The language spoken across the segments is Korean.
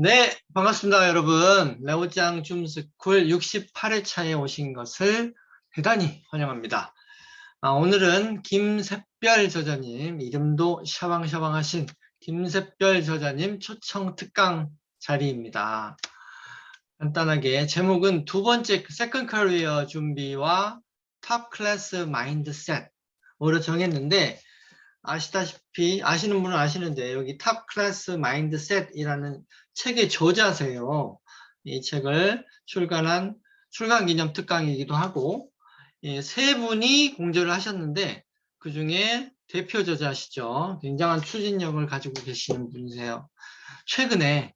네, 반갑습니다, 여러분. 레오짱 줌스쿨 68회차에 오신 것을 대단히 환영합니다. 오늘은 김샛별 저자님, 이름도 샤방샤방하신 김샛별 저자님 초청 특강 자리입니다. 간단하게 제목은 두 번째 세컨 커리어 준비와 탑 클래스 마인드셋으로 정했는데, 아시다시피 아시는 분은 아시는데 여기 탑 클래스 마인드셋이라는 책의 저자세요. 이 책을 출간 기념 특강이기도 하고, 세 분이 공저를 하셨는데 그 중에 대표 저자시죠. 굉장한 추진력을 가지고 계시는 분이세요. 최근에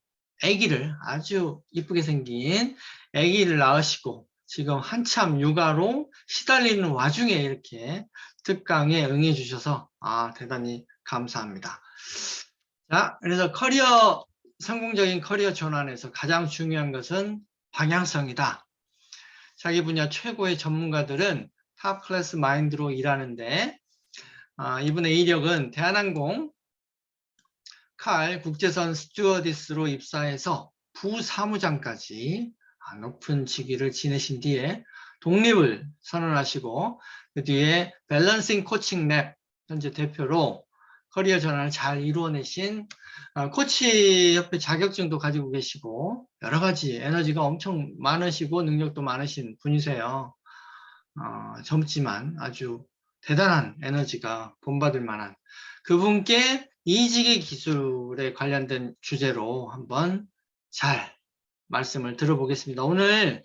아주 이쁘게 생긴 아기를 낳으시고 지금 한참 육아로 시달리는 와중에 이렇게 특강에 응해 주셔서 대단히 감사합니다. 자, 그래서 성공적인 커리어 전환에서 가장 중요한 것은 방향성이다. 자기 분야 최고의 전문가들은 탑 클래스 마인드로 일하는데, 이분의 이력은 대한항공 칼 국제선 스튜어디스로 입사해서 부사무장까지 높은 직위를 지내신 뒤에 독립을 선언하시고, 그 뒤에 밸런싱 코칭 랩 현재 대표로 커리어 전환을 잘 이루어내신 코치 협회 자격증도 가지고 계시고 여러 가지 에너지가 엄청 많으시고 능력도 많으신 분이세요. 젊지만 아주 대단한 에너지가 본받을 만한 그분께 이직의 기술에 관련된 주제로 한번 잘 말씀을 들어보겠습니다. 오늘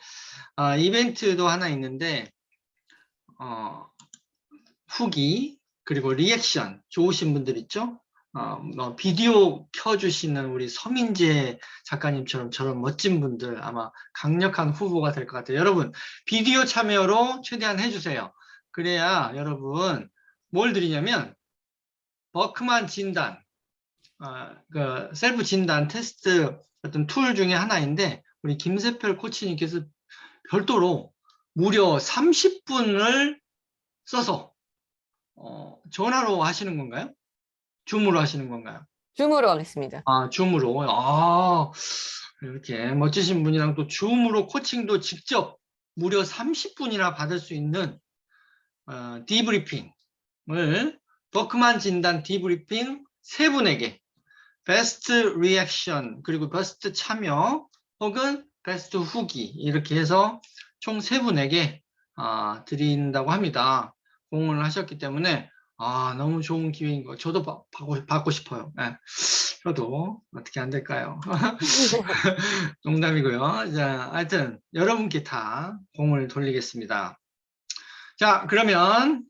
이벤트도 하나 있는데 후기 그리고 리액션 좋으신 분들 있죠? 비디오 켜주시는 우리 서민재 작가님처럼 저런 멋진 분들 아마 강력한 후보가 될 것 같아요. 여러분 비디오 참여로 최대한 해주세요. 그래야 여러분 뭘 드리냐면 버크만 진단, 그 셀프 진단 테스트 어떤 툴 중에 하나인데 우리 김새별 코치님께서 별도로 무려 30분을 써서 전화로 하시는 건가요? 줌으로 하시는 건가요? 줌으로 하겠습니다. 줌으로. 이렇게 멋지신 분이랑 또 줌으로 코칭도 직접 무려 30분이나 받을 수 있는 디브리핑을 버크만 진단 디브리핑 세 분에게 베스트 리액션 그리고 베스트 참여 혹은 베스트 후기 이렇게 해서 총 세 분에게 드린다고 합니다. 공헌을 하셨기 때문에 너무 좋은 기회인 거 저도 받고 싶어요. 네. 저도 어떻게 안 될까요? 농담이고요. 자, 하여튼 여러분께 다 공을 돌리겠습니다. 자, 그러면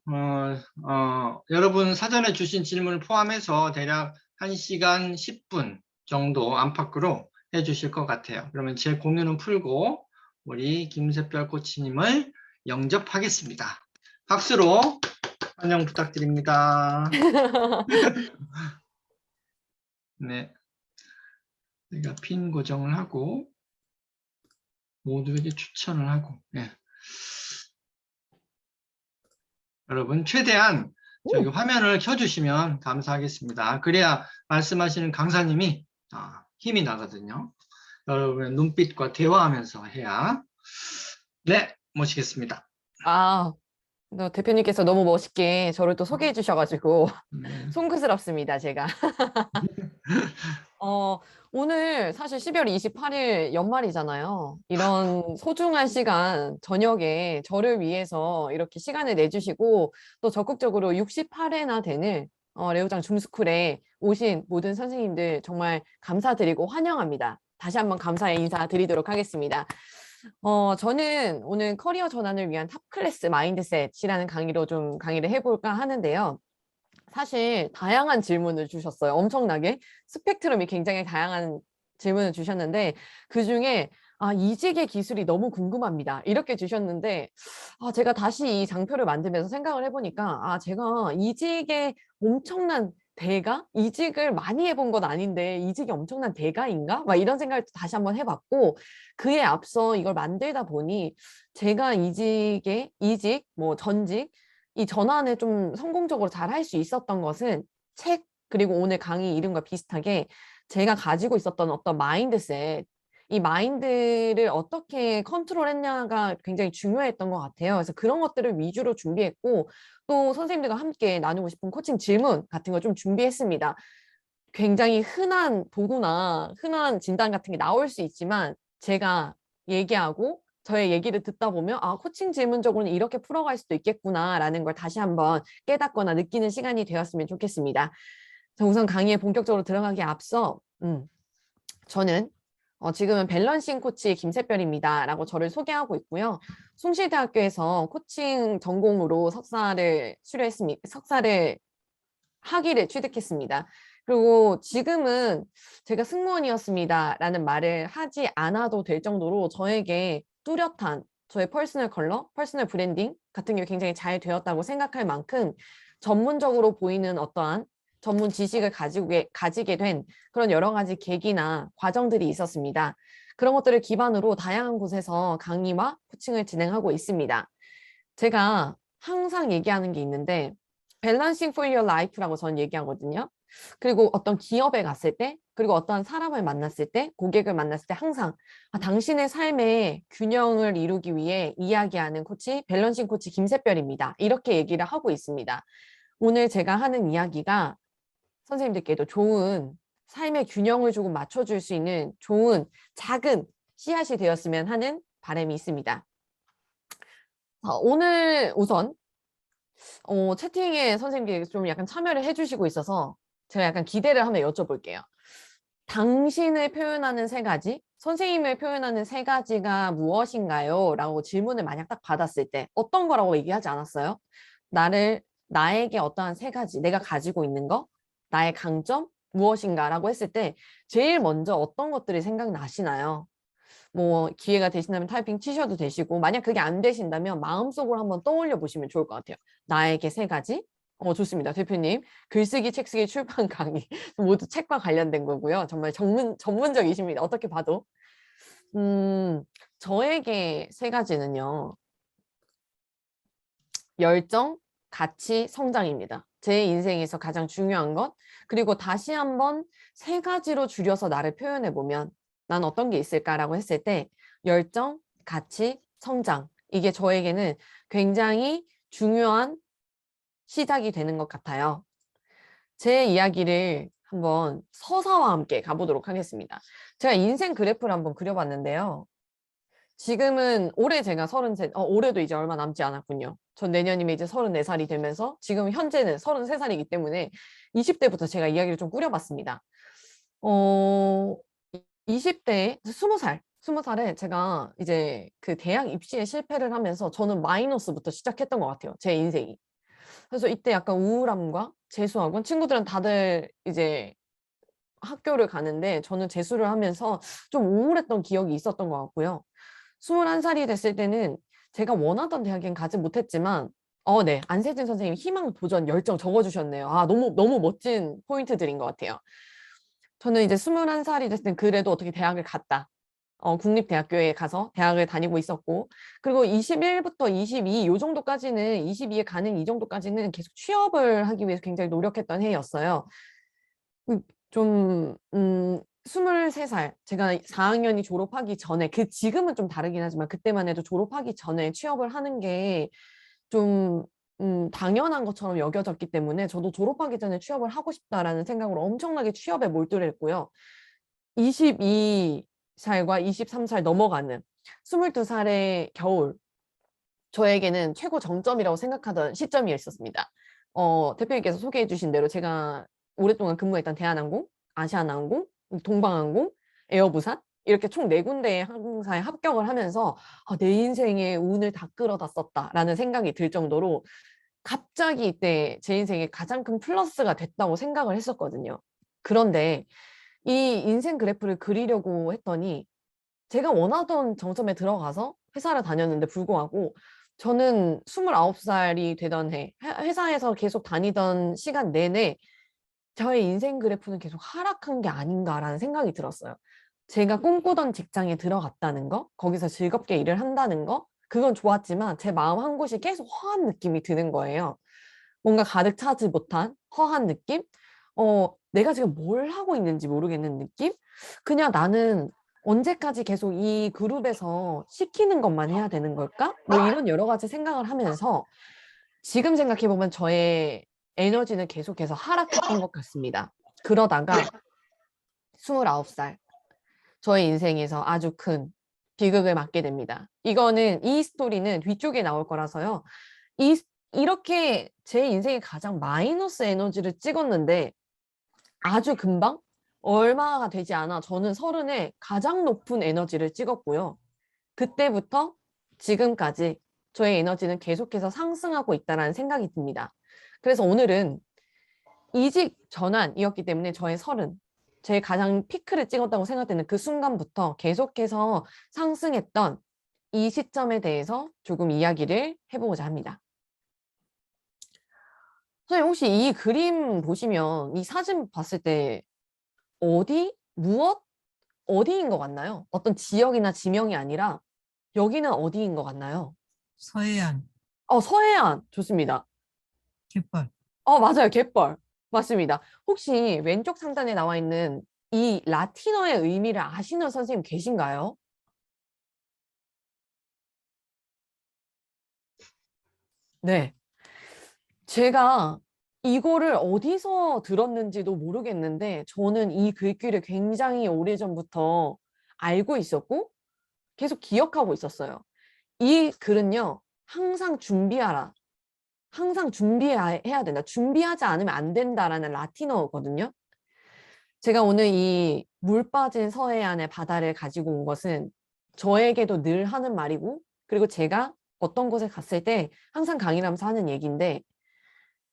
여러분 사전에 주신 질문을 포함해서 대략 1시간 10분 정도 안팎으로 해주실 것 같아요. 그러면 제 공유는 풀고 우리 김새별 코치님을 영접하겠습니다. 박수로 환영 부탁드립니다. 네, 제가 핀 고정을 하고 모두에게 추천을 하고, 네. 여러분 최대한 저기 화면을 켜주시면 감사하겠습니다. 그래야 말씀하시는 강사님이 힘이 나거든요. 여러분의 눈빛과 대화하면서 해야. 네, 모시겠습니다. 대표님께서 너무 멋있게 저를 또 소개해 주셔가지고 송구스럽습니다, 제가. 오늘 사실 12월 28일 연말이잖아요. 이런 소중한 시간, 저녁에 저를 위해서 이렇게 시간을 내주시고 또 적극적으로 68회나 되는 레오장 줌스쿨에 오신 모든 선생님들 정말 감사드리고 환영합니다. 다시 한번 감사의 인사 드리도록 하겠습니다. 저는 오늘 커리어 전환을 위한 탑 클래스 마인드셋이라는 강의를 해볼까 하는데요. 사실 다양한 질문을 주셨어요. 엄청나게 스펙트럼이 굉장히 다양한 질문을 주셨는데 그중에 이직의 기술이 너무 궁금합니다. 이렇게 주셨는데 제가 다시 이 장표를 만들면서 생각을 해보니까 제가 이직의 엄청난 대가? 이직을 많이 해본 건 아닌데 이직이 엄청난 대가인가? 막 이런 생각을 다시 한번 해봤고 그에 앞서 이걸 만들다 보니 제가 뭐 전직 이 전환을 좀 성공적으로 잘 할 수 있었던 것은 책 그리고 오늘 강의 이름과 비슷하게 제가 가지고 있었던 어떤 마인드셋, 이 마인드를 어떻게 컨트롤했냐가 굉장히 중요했던 것 같아요. 그래서 그런 것들을 위주로 준비했고 또 선생님들과 함께 나누고 싶은 코칭 질문 같은 거 좀 준비했습니다. 굉장히 흔한 도구나 흔한 진단 같은 게 나올 수 있지만 제가 얘기하고 저의 얘기를 듣다 보면 아, 코칭 질문적으로는 이렇게 풀어갈 수도 있겠구나라는 걸 다시 한번 깨닫거나 느끼는 시간이 되었으면 좋겠습니다. 자, 우선 강의에 본격적으로 들어가기에 앞서 저는 지금은 밸런싱 코치 김새별입니다라고 저를 소개하고 있고요. 숭실대학교에서 코칭 전공으로 석사를 학위를 취득했습니다. 그리고 지금은 제가 승무원이었습니다라는 말을 하지 않아도 될 정도로 저에게 뚜렷한 저의 퍼스널 컬러, 퍼스널 브랜딩 같은 게 굉장히 잘 되었다고 생각할 만큼 전문적으로 보이는 어떠한 전문 지식을 가지게 된 그런 여러 가지 계기나 과정들이 있었습니다. 그런 것들을 기반으로 다양한 곳에서 강의와 코칭을 진행하고 있습니다. 제가 항상 얘기하는 게 있는데 밸런싱 for your life라고 저는 얘기하거든요. 그리고 어떤 기업에 갔을 때, 그리고 어떤 사람을 만났을 때, 고객을 만났을 때 항상 당신의 삶의 균형을 이루기 위해 이야기하는 코치, 밸런싱 코치 김새별입니다. 이렇게 얘기를 하고 있습니다. 오늘 제가 하는 이야기가 선생님들께도 좋은 삶의 균형을 조금 맞춰줄 수 있는 좋은 작은 씨앗이 되었으면 하는 바람이 있습니다. 오늘 우선 채팅에 선생님들이 좀 약간 참여를 해주시고 있어서 제가 약간 기대를 한번 여쭤볼게요. 당신을 표현하는 세 가지, 선생님을 표현하는 세 가지가 무엇인가요? 라고 질문을 만약 딱 받았을 때 어떤 거라고 얘기하지 않았어요? 나에게 어떠한 세 가지, 내가 가지고 있는 거, 나의 강점, 무엇인가라고 했을 때 제일 먼저 어떤 것들이 생각나시나요? 뭐 기회가 되신다면 타이핑 치셔도 되시고 만약 그게 안 되신다면 마음속으로 한번 떠올려 보시면 좋을 것 같아요. 나에게 세 가지. 좋습니다. 대표님. 글쓰기, 책쓰기, 출판 강의 모두 책과 관련된 거고요. 정말 전문적이십니다. 어떻게 봐도. 저에게 세 가지는요. 열정, 가치, 성장입니다. 제 인생에서 가장 중요한 것. 그리고 다시 한번 세 가지로 줄여서 나를 표현해 보면 난 어떤 게 있을까라고 했을 때 열정, 가치, 성장. 이게 저에게는 굉장히 중요한 시작이 되는 것 같아요. 제 이야기를 한번 서사와 함께 가보도록 하겠습니다. 제가 인생 그래프를 한번 그려봤는데요. 지금은 올해 제가 33, 올해도 이제 얼마 남지 않았군요. 전 내년이면 이제 34살이 되면서 지금 현재는 33살이기 때문에 20대부터 제가 이야기를 좀 꾸려봤습니다. 20대, 20살, 20살에 제가 이제 그 대학 입시에 실패를 하면서 저는 마이너스부터 시작했던 것 같아요. 제 인생이. 그래서 이때 약간 우울함과 재수학원, 친구들은 다들 이제 학교를 가는데 저는 재수를 하면서 좀 우울했던 기억이 있었던 것 같고요. 21살이 됐을 때는 제가 원하던 대학엔 가지 못했지만 네. 안세진 선생님 희망, 도전, 열정 적어주셨네요. 아, 너무 멋진 포인트들인 것 같아요. 저는 이제 21살이 됐을 땐 그래도 어떻게 대학을 갔다. 국립대학교에 가서 대학을 다니고 있었고, 그리고 21부터 22, 요 정도까지는, 22에 가는 이 정도까지는 계속 취업을 하기 위해서 굉장히 노력했던 해였어요. 좀, 23살, 제가 4학년이 졸업하기 전에, 지금은 좀 다르긴 하지만, 그때만 해도 졸업하기 전에 취업을 하는 게 좀, 당연한 것처럼 여겨졌기 때문에, 저도 졸업하기 전에 취업을 하고 싶다라는 생각으로 엄청나게 취업에 몰두를 했고요. 22살과 23살 넘어가는 22살의 겨울, 저에게는 최고 정점이라고 생각하던 시점이 있었습니다. 대표님께서 소개해 주신 대로 제가 오랫동안 근무했던 대한항공, 아시아나항공, 동방항공, 에어부산 이렇게 총 4군데의 항공사에 합격을 하면서 내 인생의 운을 다 끌어다 썼다라는 생각이 들 정도로 갑자기 이때 제 인생에 가장 큰 플러스가 됐다고 생각을 했었거든요. 그런데 이 인생 그래프를 그리려고 했더니 제가 원하던 정점에 들어가서 회사를 다녔는데 불구하고 저는 29살이 되던 회사에서 계속 다니던 시간 내내 저의 인생 그래프는 계속 하락한 게 아닌가라는 생각이 들었어요. 제가 꿈꾸던 직장에 들어갔다는 거, 거기서 즐겁게 일을 한다는 거, 그건 좋았지만 제 마음 한 곳이 계속 허한 느낌이 드는 거예요. 뭔가 가득 차지 못한 허한 느낌? 내가 지금 뭘 하고 있는지 모르겠는 느낌? 그냥 나는 언제까지 계속 이 그룹에서 시키는 것만 해야 되는 걸까? 뭐 이런 여러 가지 생각을 하면서 지금 생각해보면 저의 에너지는 계속해서 하락했던 것 같습니다. 그러다가 29살, 저의 인생에서 아주 큰 비극을 맞게 됩니다. 이거는, 이 스토리는 뒤쪽에 나올 거라서요. 이, 이렇게 제 인생에 가장 마이너스 에너지를 찍었는데 아주 금방 얼마가 되지 않아 저는 30에 가장 높은 에너지를 찍었고요. 그때부터 지금까지 저의 에너지는 계속해서 상승하고 있다는 생각이 듭니다. 그래서 오늘은 이직 전환이었기 때문에 저의 30, 제 가장 피크를 찍었다고 생각되는 그 순간부터 계속해서 상승했던 이 시점에 대해서 조금 이야기를 해보고자 합니다. 선생님, 혹시 이 그림 보시면, 이 사진 봤을 때 어디, 무엇, 어디인 것 같나요? 어떤 지역이나 지명이 아니라 여기는 어디인 것 같나요? 서해안, 서해안 좋습니다. 갯벌. 맞아요. 갯벌. 맞습니다. 혹시 왼쪽 상단에 나와 있는 이 라틴어의 의미를 아시는 선생님 계신가요? 네. 제가 이거를 어디서 들었는지도 모르겠는데 저는 이 글귀를 굉장히 오래전부터 알고 있었고 계속 기억하고 있었어요. 이 글은요. 항상 준비하라. 항상 준비해야 된다. 준비하지 않으면 안 된다라는 라틴어거든요. 제가 오늘 이 물 빠진 서해안의 바다를 가지고 온 것은 저에게도 늘 하는 말이고, 그리고 제가 어떤 곳에 갔을 때 항상 강의를 하면서 하는 얘기인데,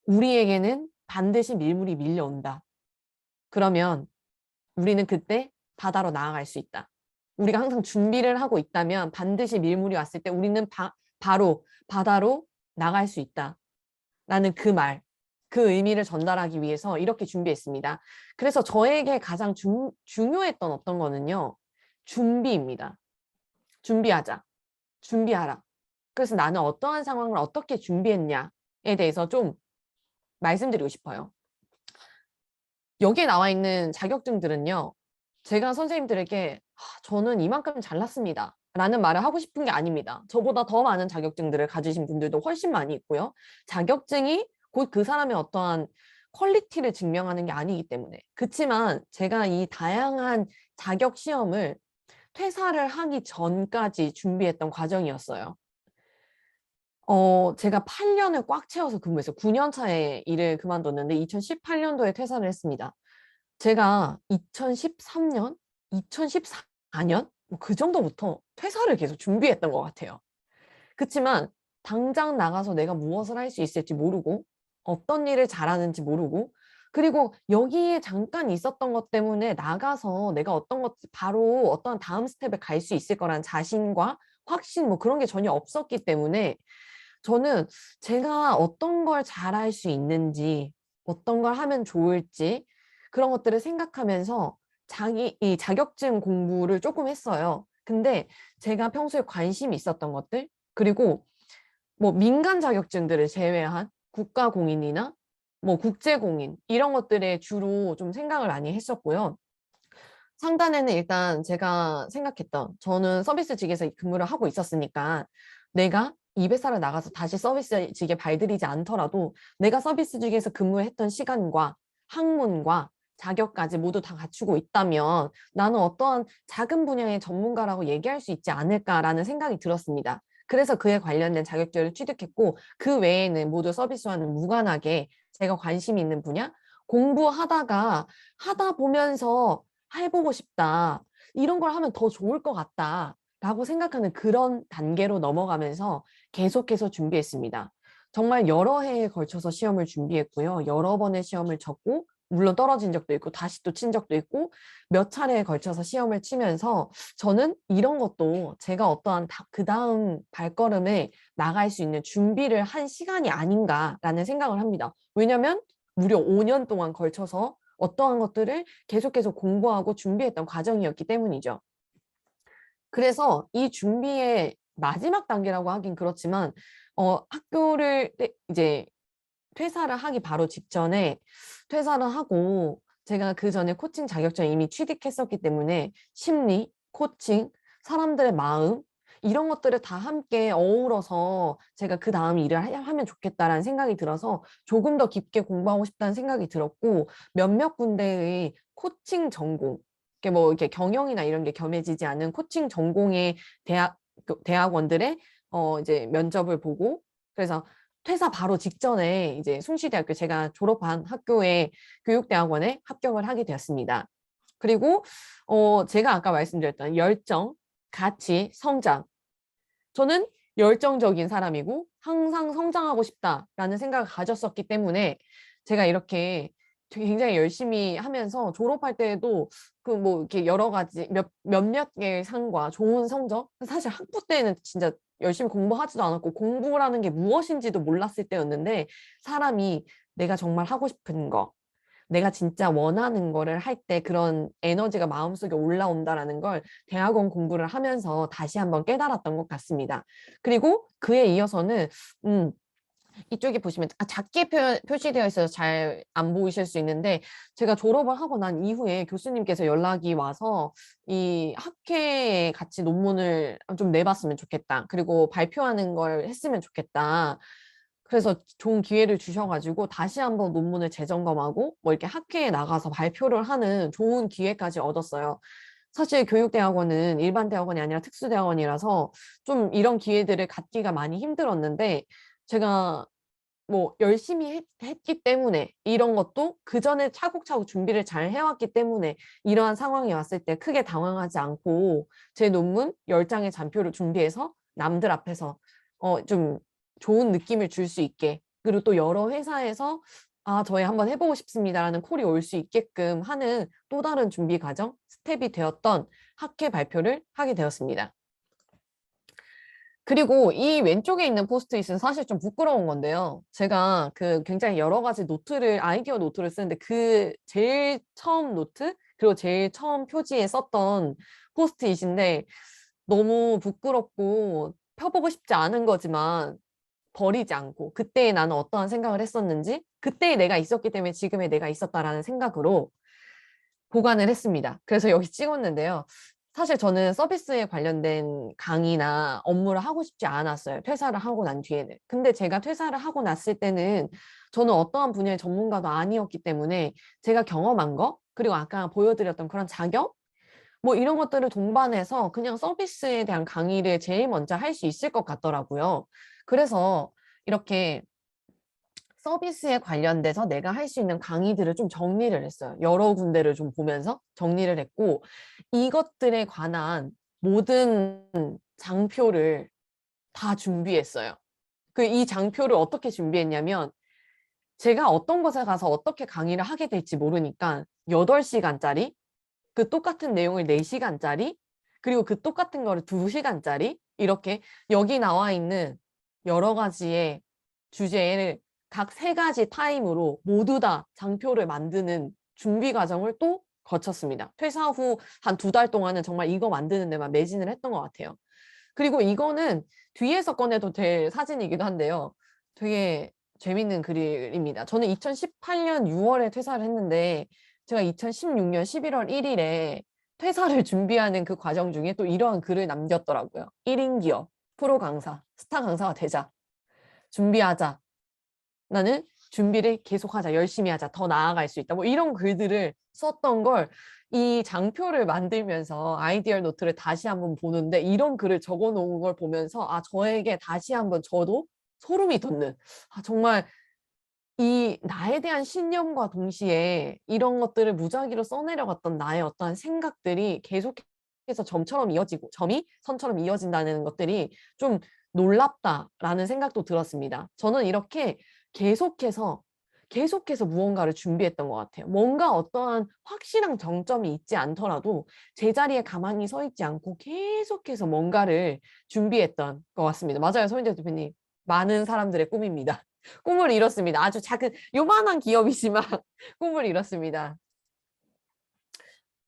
우리에게는 반드시 밀물이 밀려온다. 그러면 우리는 그때 바다로 나아갈 수 있다. 우리가 항상 준비를 하고 있다면 반드시 밀물이 왔을 때 우리는 바로 바다로 나갈 수 있다. 라는 그 말, 그 의미를 전달하기 위해서 이렇게 준비했습니다. 그래서 저에게 가장 중요했던 어떤 거는요. 준비입니다. 준비하자. 준비하라. 그래서 나는 어떠한 상황을 어떻게 준비했냐에 대해서 좀 말씀드리고 싶어요. 여기에 나와 있는 자격증들은요. 제가 선생님들에게 저는 이만큼 잘났습니다. 라는 말을 하고 싶은 게 아닙니다. 저보다 더 많은 자격증들을 가지신 분들도 훨씬 많이 있고요. 자격증이 곧 그 사람의 어떠한 퀄리티를 증명하는 게 아니기 때문에. 그렇지만 제가 이 다양한 자격 시험을 퇴사를 하기 전까지 준비했던 과정이었어요. 제가 8년을 꽉 채워서 근무했어요. 9년 차에 일을 그만뒀는데 2018년도에 퇴사를 했습니다. 제가 2013년, 2014년 뭐 그 정도부터 퇴사를 계속 준비했던 것 같아요. 그렇지만 당장 나가서 내가 무엇을 할 수 있을지 모르고 어떤 일을 잘하는지 모르고 그리고 여기에 잠깐 있었던 것 때문에 나가서 내가 어떤 것 바로 어떤 다음 스텝에 갈 수 있을 거란 자신과 확신 뭐 그런 게 전혀 없었기 때문에 저는 제가 어떤 걸 잘할 수 있는지 어떤 걸 하면 좋을지 그런 것들을 생각하면서 이 자격증 공부를 조금 했어요. 근데 제가 평소에 관심이 있었던 것들, 그리고 뭐 민간 자격증들을 제외한 국가공인이나 뭐 국제공인 이런 것들에 주로 좀 생각을 많이 했었고요. 상단에는 일단 제가 생각했던 저는 서비스직에서 근무를 하고 있었으니까 내가 이 회사를 나가서 다시 서비스직에 발들이지 않더라도 내가 서비스직에서 근무했던 시간과 학문과 자격까지 모두 다 갖추고 있다면 나는 어떠한 작은 분야의 전문가라고 얘기할 수 있지 않을까라는 생각이 들었습니다. 그래서 그에 관련된 자격증을 취득했고 그 외에는 모두 서비스와는 무관하게 제가 관심이 있는 분야 공부하다가 하다 보면서 해보고 싶다. 이런 걸 하면 더 좋을 것 같다. 라고 생각하는 그런 단계로 넘어가면서 계속해서 준비했습니다. 정말 여러 해에 걸쳐서 시험을 준비했고요. 여러 번의 시험을 쳤고, 물론 떨어진 적도 있고, 다시 또 친 적도 있고, 몇 차례에 걸쳐서 시험을 치면서 저는 이런 것도 제가 어떠한 그 다음 발걸음에 나갈 수 있는 준비를 한 시간이 아닌가라는 생각을 합니다. 왜냐면 무려 5년 동안 걸쳐서 어떠한 것들을 계속해서 공부하고 준비했던 과정이었기 때문이죠. 그래서 이 준비의 마지막 단계라고 하긴 그렇지만 학교를 이제 퇴사를 하기 바로 직전에 퇴사를 하고 제가 그 전에 코칭 자격증 이미 취득했었기 때문에 심리, 코칭, 사람들의 마음 이런 것들을 다 함께 어우러서 제가 그 다음 일을 하면 좋겠다라는 생각이 들어서 조금 더 깊게 공부하고 싶다는 생각이 들었고 몇몇 군데의 코칭 전공 이렇게 뭐 이렇게 경영이나 이런 게 겸해지지 않은 코칭 전공의 대학원들의 이제 면접을 보고 그래서 퇴사 바로 직전에 이제 숭실대학교 제가 졸업한 학교의 교육대학원에 합격을 하게 되었습니다. 그리고 제가 아까 말씀드렸던 열정, 가치, 성장. 저는 열정적인 사람이고 항상 성장하고 싶다라는 생각을 가졌었기 때문에 제가 이렇게 되게 굉장히 열심히 하면서 졸업할 때에도 그 뭐 이렇게 여러 가지 몇몇 개의 상과 좋은 성적 사실 학부 때는 진짜 열심히 공부하지도 않았고 공부라는 게 무엇인지도 몰랐을 때였는데 사람이 내가 정말 하고 싶은 거 내가 진짜 원하는 거를 할 때 그런 에너지가 마음속에 올라온다라는 걸 대학원 공부를 하면서 다시 한번 깨달았던 것 같습니다. 그리고 그에 이어서는 이쪽에 보시면 작게 표시되어 있어서 잘 안 보이실 수 있는데 제가 졸업을 하고 난 이후에 교수님께서 연락이 와서 이 학회에 같이 논문을 좀 내봤으면 좋겠다. 그리고 발표하는 걸 했으면 좋겠다. 그래서 좋은 기회를 주셔가지고 다시 한번 논문을 재점검하고 뭐 이렇게 학회에 나가서 발표를 하는 좋은 기회까지 얻었어요. 사실 교육대학원은 일반 대학원이 아니라 특수대학원이라서 좀 이런 기회들을 갖기가 많이 힘들었는데 제가 뭐 열심히 했기 때문에 이런 것도 그 전에 차곡차곡 준비를 잘 해왔기 때문에 이러한 상황이 왔을 때 크게 당황하지 않고 제 논문 10장의 잔표를 준비해서 남들 앞에서 좀 좋은 느낌을 줄 수 있게 그리고 또 여러 회사에서 저희 한번 해보고 싶습니다라는 콜이 올 수 있게끔 하는 또 다른 준비 과정, 스텝이 되었던 학회 발표를 하게 되었습니다. 그리고 이 왼쪽에 있는 포스트잇은 사실 좀 부끄러운 건데요. 제가 그 굉장히 여러 가지 아이디어 노트를 쓰는데 그 제일 처음 노트, 그리고 제일 처음 표지에 썼던 포스트잇인데 너무 부끄럽고 펴보고 싶지 않은 거지만 버리지 않고 그때의 나는 어떠한 생각을 했었는지 그때의 내가 있었기 때문에 지금의 내가 있었다라는 생각으로 보관을 했습니다. 그래서 여기 찍었는데요. 사실 저는 서비스에 관련된 강의나 업무를 하고 싶지 않았어요. 퇴사를 하고 난 뒤에는. 근데 제가 퇴사를 하고 났을 때는 저는 어떠한 분야의 전문가도 아니었기 때문에 제가 경험한 거, 그리고 아까 보여드렸던 그런 자격, 뭐 이런 것들을 동반해서 그냥 서비스에 대한 강의를 제일 먼저 할 수 있을 것 같더라고요. 그래서 이렇게 서비스에 관련돼서 내가 할 수 있는 강의들을 좀 정리를 했어요. 여러 군데를 좀 보면서 정리를 했고 이것들에 관한 모든 장표를 다 준비했어요. 이 장표를 어떻게 준비했냐면 제가 어떤 곳에 가서 어떻게 강의를 하게 될지 모르니까 8시간짜리 그 똑같은 내용을 4시간짜리 그리고 그 똑같은 거를 2시간짜리 이렇게 여기 나와 있는 여러 가지의 주제를 각 3가지 타임으로 모두 다 장표를 만드는 준비 과정을 또 거쳤습니다. 퇴사 후 한 2달 동안은 정말 이거 만드는 데만 매진을 했던 것 같아요. 그리고 이거는 뒤에서 꺼내도 될 사진이기도 한데요. 되게 재밌는 글입니다. 저는 2018년 6월에 퇴사를 했는데 제가 2016년 11월 1일에 퇴사를 준비하는 그 과정 중에 또 이러한 글을 남겼더라고요. 1인 기업, 프로 강사, 스타 강사가 되자. 준비하자. 나는 준비를 계속하자. 열심히 하자. 더 나아갈 수 있다. 뭐 이런 글들을 썼던 걸 이 장표를 만들면서 아이디어 노트를 다시 한번 보는데 이런 글을 적어 놓은 걸 보면서 저에게 다시 한번 저도 소름이 돋는 정말 이 나에 대한 신념과 동시에 이런 것들을 무작위로 써내려갔던 나의 어떠한 생각들이 계속해서 점이 선처럼 이어진다는 것들이 좀 놀랍다라는 생각도 들었습니다. 저는 이렇게 계속해서 무언가를 준비했던 것 같아요. 뭔가 어떠한 확실한 정점이 있지 않더라도 제자리에 가만히 서 있지 않고 계속해서 뭔가를 준비했던 것 같습니다. 맞아요, 소민재 대표님. 많은 사람들의 꿈입니다. 꿈을 이뤘습니다. 아주 작은 요만한 기업이지만 꿈을 이뤘습니다.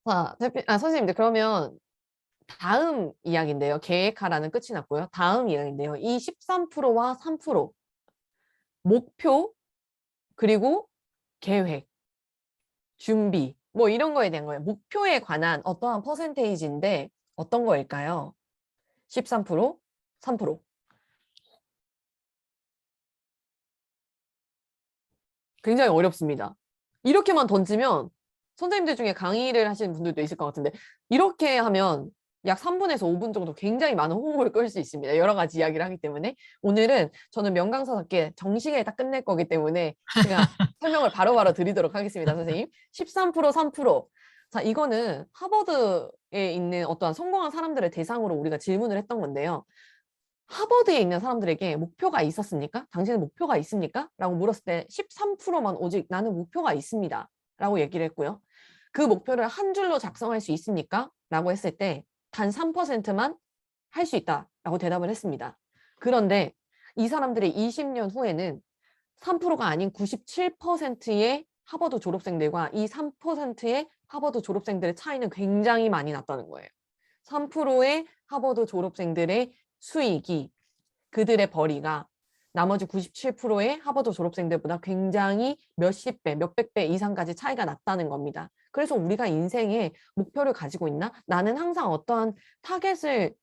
자, 선생님들 그러면 다음 이야기인데요. 계획하라는 끝이 났고요. 다음 이야기인데요. 이 13%와 3% 목표 그리고 계획 준비, 뭐 이런 거에 대한 거예요. 목표에 관한 어떠한 퍼센테이지인데 어떤 거일까요? 13%, 3%. 굉장히 어렵습니다. 이렇게만 던지면 선생님들 중에 강의를 하시는 분들도 있을 것 같은데 이렇게 하면 약 3분에서 5분 정도 굉장히 많은 호흡을 끌 수 있습니다. 여러 가지 이야기를 하기 때문에 오늘은 저는 명강사답게 정시계에 딱 끝낼 거기 때문에 제가 설명을 바로바로 드리도록 하겠습니다. 선생님. 13%, 3%. 자, 이거는 하버드에 있는 어떠한 성공한 사람들을 대상으로 우리가 질문을 했던 건데요. 하버드에 있는 사람들에게 목표가 있었습니까? 당신은 목표가 있습니까? 라고 물었을 때 13%만 오직 나는 목표가 있습니다. 라고 얘기를 했고요. 그 목표를 한 줄로 작성할 수 있습니까? 라고 했을 때 단 3%만 할 수 있다. 라고 대답을 했습니다. 그런데 이 사람들의 20년 후에는 3%가 아닌 97%의 하버드 졸업생들과 이 3%의 하버드 졸업생들의 차이는 굉장히 많이 났다는 거예요. 3%의 하버드 졸업생들의 수익이 그들의 벌이가 나머지 97%의 하버드 졸업생들보다 굉장히 몇십 배, 몇백 배 이상까지 차이가 났다는 겁니다. 그래서 우리가 인생에 목표를 가지고 있나? 나는 항상 어떠한 타겟을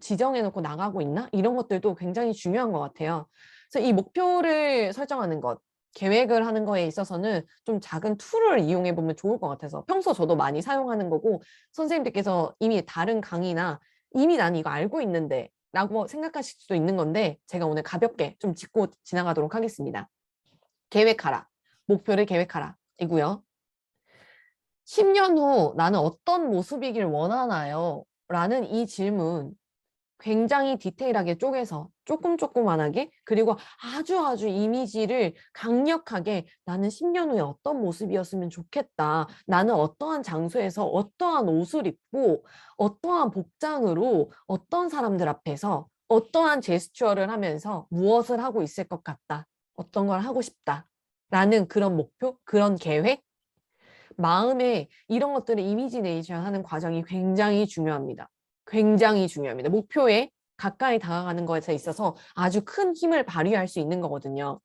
지정해놓고 나가고 있나? 이런 것들도 굉장히 중요한 것 같아요. 그래서 이 목표를 설정하는 것, 계획을 하는 거에 있어서는 좀 작은 툴을 이용해 보면 좋을 것 같아서 평소 저도 많이 사용하는 거고 선생님들께서 이미 다른 강의나 이미 난 이거 알고 있는데 라고 생각하실 수도 있는 건데 제가 오늘 가볍게 좀 짚고 지나가도록 하겠습니다. 계획하라. 목표를 계획하라. 이고요. 10년 후 나는 어떤 모습이길 원하나요? 라는 이 질문 굉장히 디테일하게 쪼개서 조금만하게 그리고 아주 이미지를 강력하게 나는 10년 후에 어떤 모습이었으면 좋겠다. 나는 어떠한 장소에서 어떠한 옷을 입고 어떠한 복장으로 어떤 사람들 앞에서 어떠한 제스처를 하면서 무엇을 하고 있을 것 같다. 어떤 걸 하고 싶다. 라는 그런 목표, 그런 계획, 마음에 이런 것들을 이미지네이션 하는 과정이 굉장히 중요합니다. 굉장히 중요합니다. 목표에 가까이 다가가는 것에 있어서 아주 큰 힘을 발휘할 수 있는 거거든요.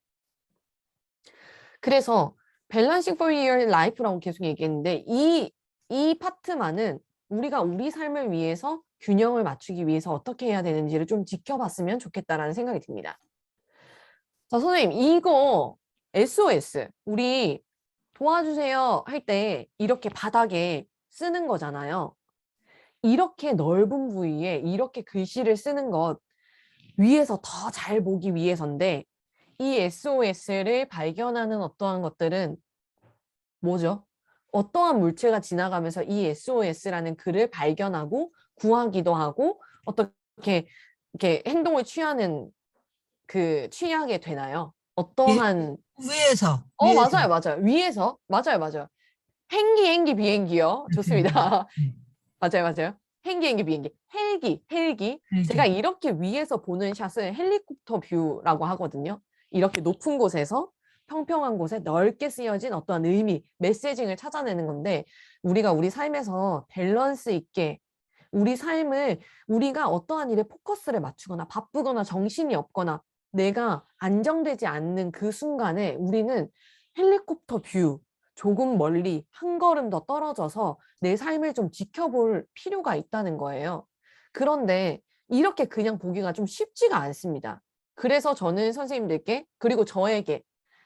그래서 Balancing for your life라고 계속 얘기했는데 이 파트만은 우리가 우리 삶을 위해서 균형을 맞추기 위해서 어떻게 해야 되는지를 좀 지켜봤으면 좋겠다라는 생각이 듭니다. 자, 선생님, 이거 SOS 우리 도와주세요 할 때 이렇게 바닥에 쓰는 거잖아요. 이렇게 넓은 부위에 이렇게 글씨를 쓰는 것 위에서 더 잘 보기 위해서인데 이 SOS를 발견하는 어떠한 것들은 뭐죠? 어떠한 물체가 지나가면서 이 SOS라는 글을 발견하고 구하기도 하고 어떻게 이렇게 행동을 취하게 되나요? 어떠한 위에서. 맞아요. 위에서 맞아요. 행기 비행기요. 좋습니다. 맞아요. 행기 비행기. 헬기. 제가 이렇게 위에서 보는 샷을 헬리콥터 뷰라고 하거든요. 이렇게 높은 곳에서 평평한 곳에 넓게 쓰여진 어떠한 의미, 메시징을 찾아내는 건데 우리가 우리 삶에서 밸런스 있게 우리 삶을 우리가 어떠한 일에 포커스를 맞추거나 바쁘거나 정신이 없거나 내가 안정되지 않는 그 순간에 우리는 헬리콥터 뷰, 조금 멀리 한 걸음 더 떨어져서 내 삶을 좀 지켜볼 필요가 있다는 거예요. 그런데 이렇게 그냥 보기가 좀 쉽지가 않습니다. 그래서 저는 선생님들께 그리고 저에게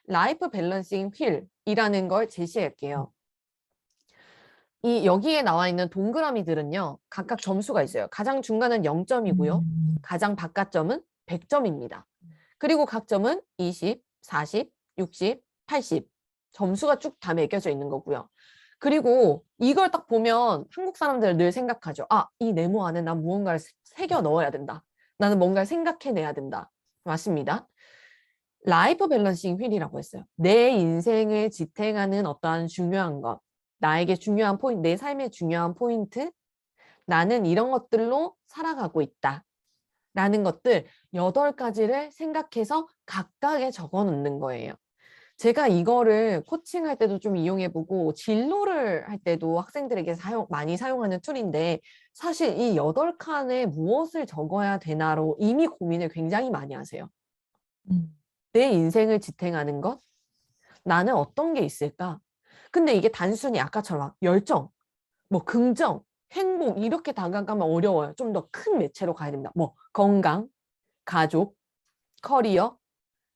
라이프 밸런싱 휠이라는 걸 제시할게요. 여기에 나와 있는 동그라미들은요. 각각 점수가 있어요. 가장 중간은 0점이고요. 가장 바깥점은 100점입니다. 그리고 각 점은 20, 40, 60, 80 점수가 쭉 다 매겨져 있는 거고요. 그리고 이걸 딱 보면 한국 사람들은 늘 생각하죠. 이 네모 안에 난 무언가를 새겨 넣어야 된다. 나는 뭔가를 생각해내야 된다. 맞습니다. 라이프 밸런싱 휠이라고 했어요. 내 인생을 지탱하는 어떠한 중요한 것, 나에게 중요한 포인트, 내 삶의 중요한 포인트, 나는 이런 것들로 살아가고 있다. 라는 것들 8가지를 생각해서 각각에 적어 놓는 거예요. 제가 이거를 코칭할 때도 좀 이용해보고 진로를 할 때도 학생들에게 많이 사용하는 툴인데 사실 이 8칸에 무엇을 적어야 되나로 이미 고민을 굉장히 많이 하세요. 내 인생을 지탱하는 것? 나는 어떤 게 있을까? 근데 이게 단순히 아까처럼 막 열정, 뭐 긍정, 행복 이렇게 다가가면 어려워요. 좀 더 큰 매체로 가야 됩니다. 뭐 건강, 가족, 커리어,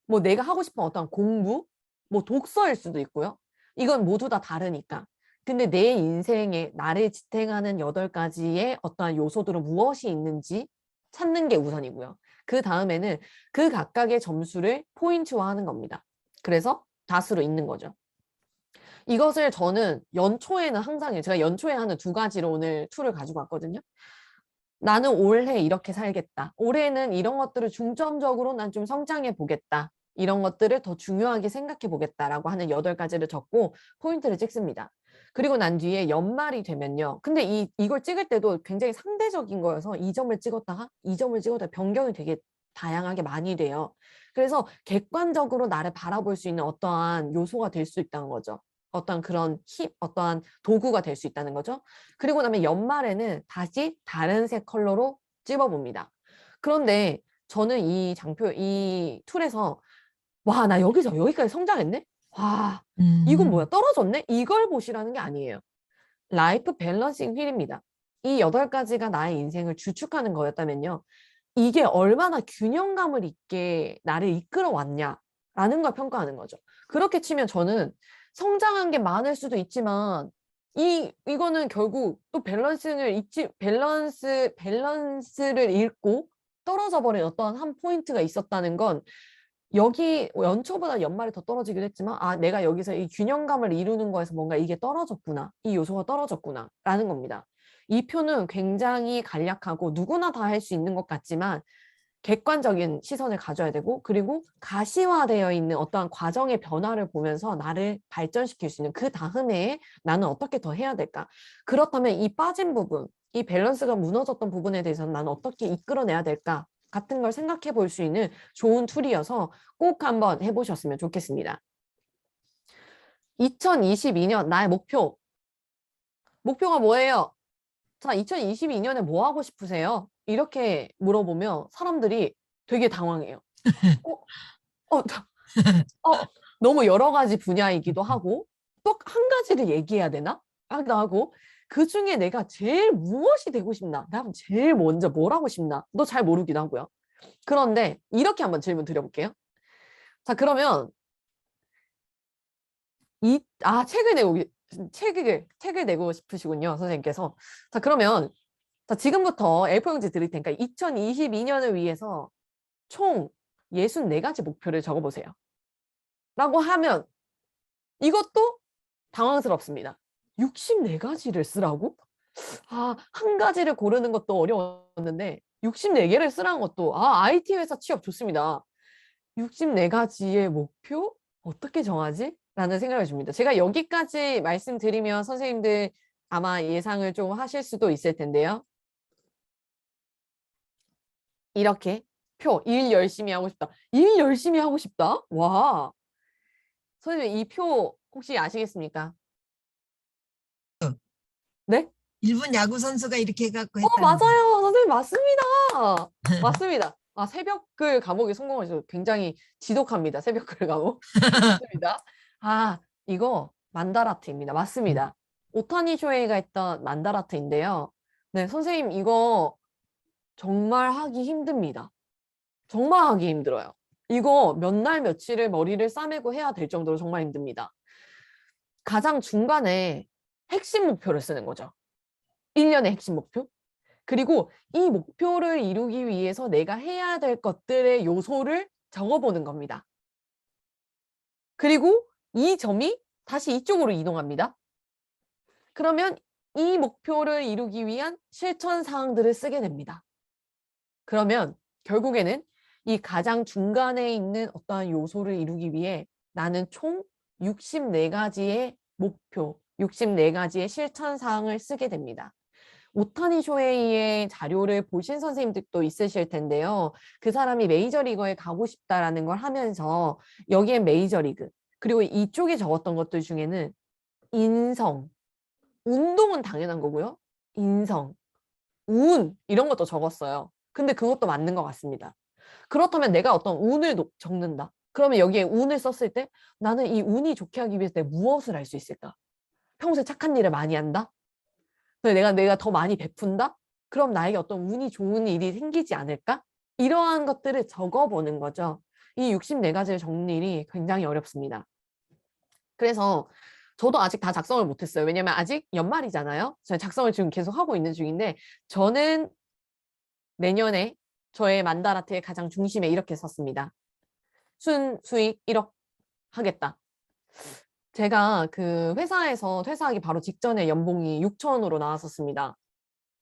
뭐 내가 하고 싶은 어떤 공부, 뭐 독서일 수도 있고요. 이건 모두 다 다르니까. 근데 내 인생에 나를 지탱하는 8가지의 어떠한 요소들은 무엇이 있는지 찾는 게 우선이고요. 그 다음에는 그 각각의 점수를 포인트화하는 겁니다. 그래서 다수로 있는 거죠. 이것을 저는 연초에는 항상 해요. 제가 연초에 하는 2가지로 오늘 툴을 가지고 왔거든요. 나는 올해 이렇게 살겠다. 올해는 이런 것들을 중점적으로 난 좀 성장해 보겠다. 이런 것들을 더 중요하게 생각해 보겠다라고 하는 8가지를 적고 포인트를 찍습니다. 그리고 난 뒤에 연말이 되면요. 근데 이걸 찍을 때도 굉장히 상대적인 거여서 이 점을 찍었다가 이 점을 찍었다가 변경이 되게 다양하게 많이 돼요. 그래서 객관적으로 나를 바라볼 수 있는 어떠한 요소가 될 수 있다는 거죠. 어떤 그런 어떠한 도구가 될 수 있다는 거죠. 그리고 나면 연말에는 다시 다른 색 컬러로 찝어봅니다. 그런데 저는 이 툴에서 와, 나 여기서 여기까지 성장했네? 와, 이건 뭐야? 떨어졌네? 이걸 보시라는 게 아니에요. 라이프 밸런싱 휠입니다. 이 8가지가 나의 인생을 주축하는 거였다면요. 이게 얼마나 균형감을 있게 나를 이끌어 왔냐라는 걸 평가하는 거죠. 그렇게 치면 저는 성장한 게 많을 수도 있지만 이거는 결국 또 밸런스를 잃고 떨어져 버린 어떠한 한 포인트가 있었다는 건 여기 연초보다 연말이 더 떨어지기도 했지만 아, 내가 여기서 이 균형감을 이루는 거에서 뭔가 이게 떨어졌구나. 이 요소가 떨어졌구나. 라는 겁니다. 이 표는 굉장히 간략하고 누구나 다 할 수 있는 것 같지만 객관적인 시선을 가져야 되고 그리고 가시화되어 있는 어떠한 과정의 변화를 보면서 나를 발전시킬 수 있는 그 다음에 나는 어떻게 더 해야 될까? 그렇다면 이 빠진 부분, 이 밸런스가 무너졌던 부분에 대해서는 나는 어떻게 이끌어내야 될까? 같은 걸 생각해 볼 수 있는 좋은 툴이어서 꼭 한번 해보셨으면 좋겠습니다. 2022년 나의 목표가 뭐예요? 자, 2022년에 뭐 하고 싶으세요? 이렇게 물어보면 사람들이 되게 당황해요. 어, 너무 여러 가지 분야이기도 하고 또 한 가지를 얘기해야 되나? 하기도 하고 그 중에 내가 제일 무엇이 되고 싶나? 나 제일 먼저 뭘 하고 싶나? 너 잘 모르기도 하고요. 그런데 이렇게 한번 질문 드려볼게요. 자, 그러면 책을 내고 싶으시군요, 선생님께서. 자, 그러면 자, 지금부터 A4용지 드릴 테니까 2022년을 위해서 총 64가지 목표를 적어보세요. 라고 하면 이것도 당황스럽습니다. 64가지를 쓰라고? 아, 한 가지를 고르는 것도 어려웠는데 64개를 쓰라는 것도 IT 회사 취업 좋습니다. 64가지의 목표? 어떻게 정하지? 라는 생각을 줍니다. 제가 여기까지 말씀드리면 선생님들 아마 예상을 좀 하실 수도 있을 텐데요. 이렇게 일 열심히 하고 싶다. 일 열심히 하고 싶다? 와. 선생님 이 표 혹시 아시겠습니까? 네? 일본 야구 선수가 이렇게 해갖고 맞아요. 했다는 선생님 맞습니다. 맞습니다. 새벽글 과목에 성공하셔서 굉장히 지독합니다. 새벽글 과목. 맞습니다. 이거 만다라트입니다. 맞습니다. 오타니 쇼헤이가 했던 만다라트인데요. 네, 선생님 이거 정말 하기 힘듭니다. 정말 하기 힘들어요. 이거 몇 날 며칠을 머리를 싸매고 해야 될 정도로 정말 힘듭니다. 가장 중간에 핵심 목표를 쓰는 거죠. 1년의 핵심 목표. 그리고 이 목표를 이루기 위해서 내가 해야 될 것들의 요소를 적어보는 겁니다. 그리고 이 점이 다시 이쪽으로 이동합니다. 그러면 이 목표를 이루기 위한 실천 사항들을 쓰게 됩니다. 그러면 결국에는 이 가장 중간에 있는 어떠한 요소를 이루기 위해 나는 총 64가지의 목표, 64가지의 실천 사항을 쓰게 됩니다. 오타니 쇼헤이의 자료를 보신 선생님들도 있으실 텐데요. 그 사람이 메이저리거에 가고 싶다라는 걸 하면서 여기엔 메이저리그, 그리고 이쪽에 적었던 것들 중에는 인성, 운동은 당연한 거고요. 인성, 운 이런 것도 적었어요. 근데 그것도 맞는 것 같습니다. 그렇다면 내가 어떤 운을 적는다. 그러면 여기에 운을 썼을 때 나는 이 운이 좋게 하기 위해서 내가 무엇을 할 수 있을까? 평소에 착한 일을 많이 한다? 근데 내가 더 많이 베푼다? 그럼 나에게 어떤 운이 좋은 일이 생기지 않을까? 이러한 것들을 적어보는 거죠. 이 64가지를 적는 일이 굉장히 어렵습니다. 그래서 저도 아직 다 작성을 못했어요. 왜냐면 아직 연말이잖아요. 제가 작성을 지금 계속 하고 있는 중인데 저는 내년에 저의 만다라트의 가장 중심에 이렇게 썼습니다. 순수익 1억 하겠다. 제가 그 회사에서 퇴사하기 바로 직전에 연봉이 6천으로 나왔었습니다.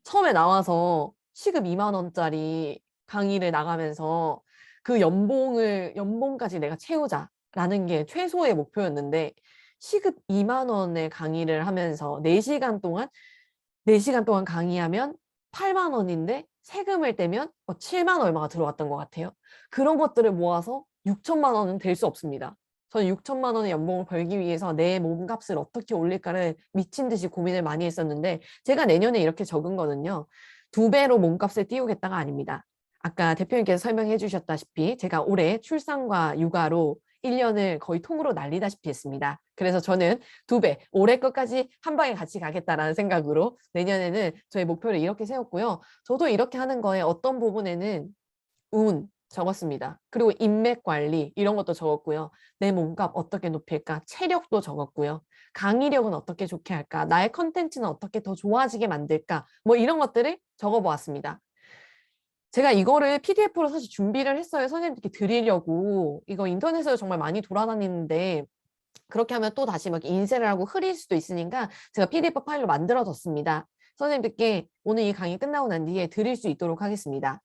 처음에 나와서 시급 2만 원짜리 강의를 나가면서 그 연봉까지 내가 채우자라는 게 최소의 목표였는데 시급 2만 원의 강의를 하면서 4시간 동안 강의하면 8만 원인데 세금을 떼면 7만 얼마가 들어왔던 것 같아요. 그런 것들을 모아서 6천만 원은 될 수 없습니다. 저는 6천만 원의 연봉을 벌기 위해서 내 몸값을 어떻게 올릴까를 미친 듯이 고민을 많이 했었는데 제가 내년에 이렇게 적은 거는요. 2배로 몸값을 띄우겠다가 아닙니다. 아까 대표님께서 설명해 주셨다시피 제가 올해 출산과 육아로 1년을 거의 통으로 날리다시피 했습니다. 그래서 저는 2배, 올해 것까지 한 방에 같이 가겠다라는 생각으로 내년에는 저의 목표를 이렇게 세웠고요. 저도 이렇게 하는 거에 어떤 부분에는 운 적었습니다. 그리고 인맥 관리 이런 것도 적었고요. 내 몸값 어떻게 높일까? 체력도 적었고요. 강의력은 어떻게 좋게 할까? 나의 컨텐츠는 어떻게 더 좋아지게 만들까? 뭐 이런 것들을 적어보았습니다. 제가 이거를 PDF로 사실 준비를 했어요. 선생님께 드리려고. 이거 인터넷에서 정말 많이 돌아다니는데 그렇게 하면 또 다시 막 인쇄를 하고 흐릴 수도 있으니까 제가 PDF 파일로 만들어뒀습니다. 선생님들께 오늘 이 강의 끝나고 난 뒤에 드릴 수 있도록 하겠습니다.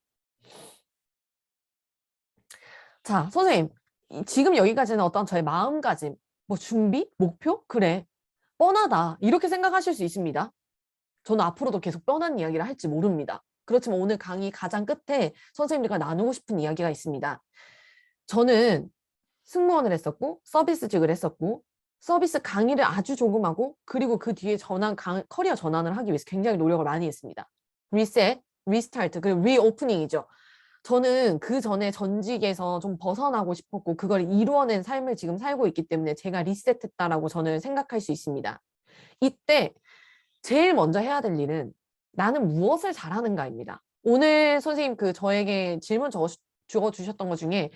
자, 선생님. 지금 여기까지는 어떤 저의 마음가짐, 뭐 준비, 목표? 그래. 뻔하다. 이렇게 생각하실 수 있습니다. 저는 앞으로도 계속 뻔한 이야기를 할지 모릅니다. 그렇지만 오늘 강의 가장 끝에 선생님들과 나누고 싶은 이야기가 있습니다. 저는 승무원을 했었고 서비스직을 했었고 서비스 강의를 아주 조금 하고 그리고 그 뒤에 커리어 전환을 하기 위해서 굉장히 노력을 많이 했습니다. 리셋, 리스타트, 그리고 리오프닝이죠. 저는 그 전에 전직에서 좀 벗어나고 싶었고 그걸 이루어낸 삶을 지금 살고 있기 때문에 제가 리셋했다라고 저는 생각할 수 있습니다. 이때 제일 먼저 해야 될 일은 나는 무엇을 잘하는가입니다. 오늘 선생님 저에게 질문 적어주셨던 것 중에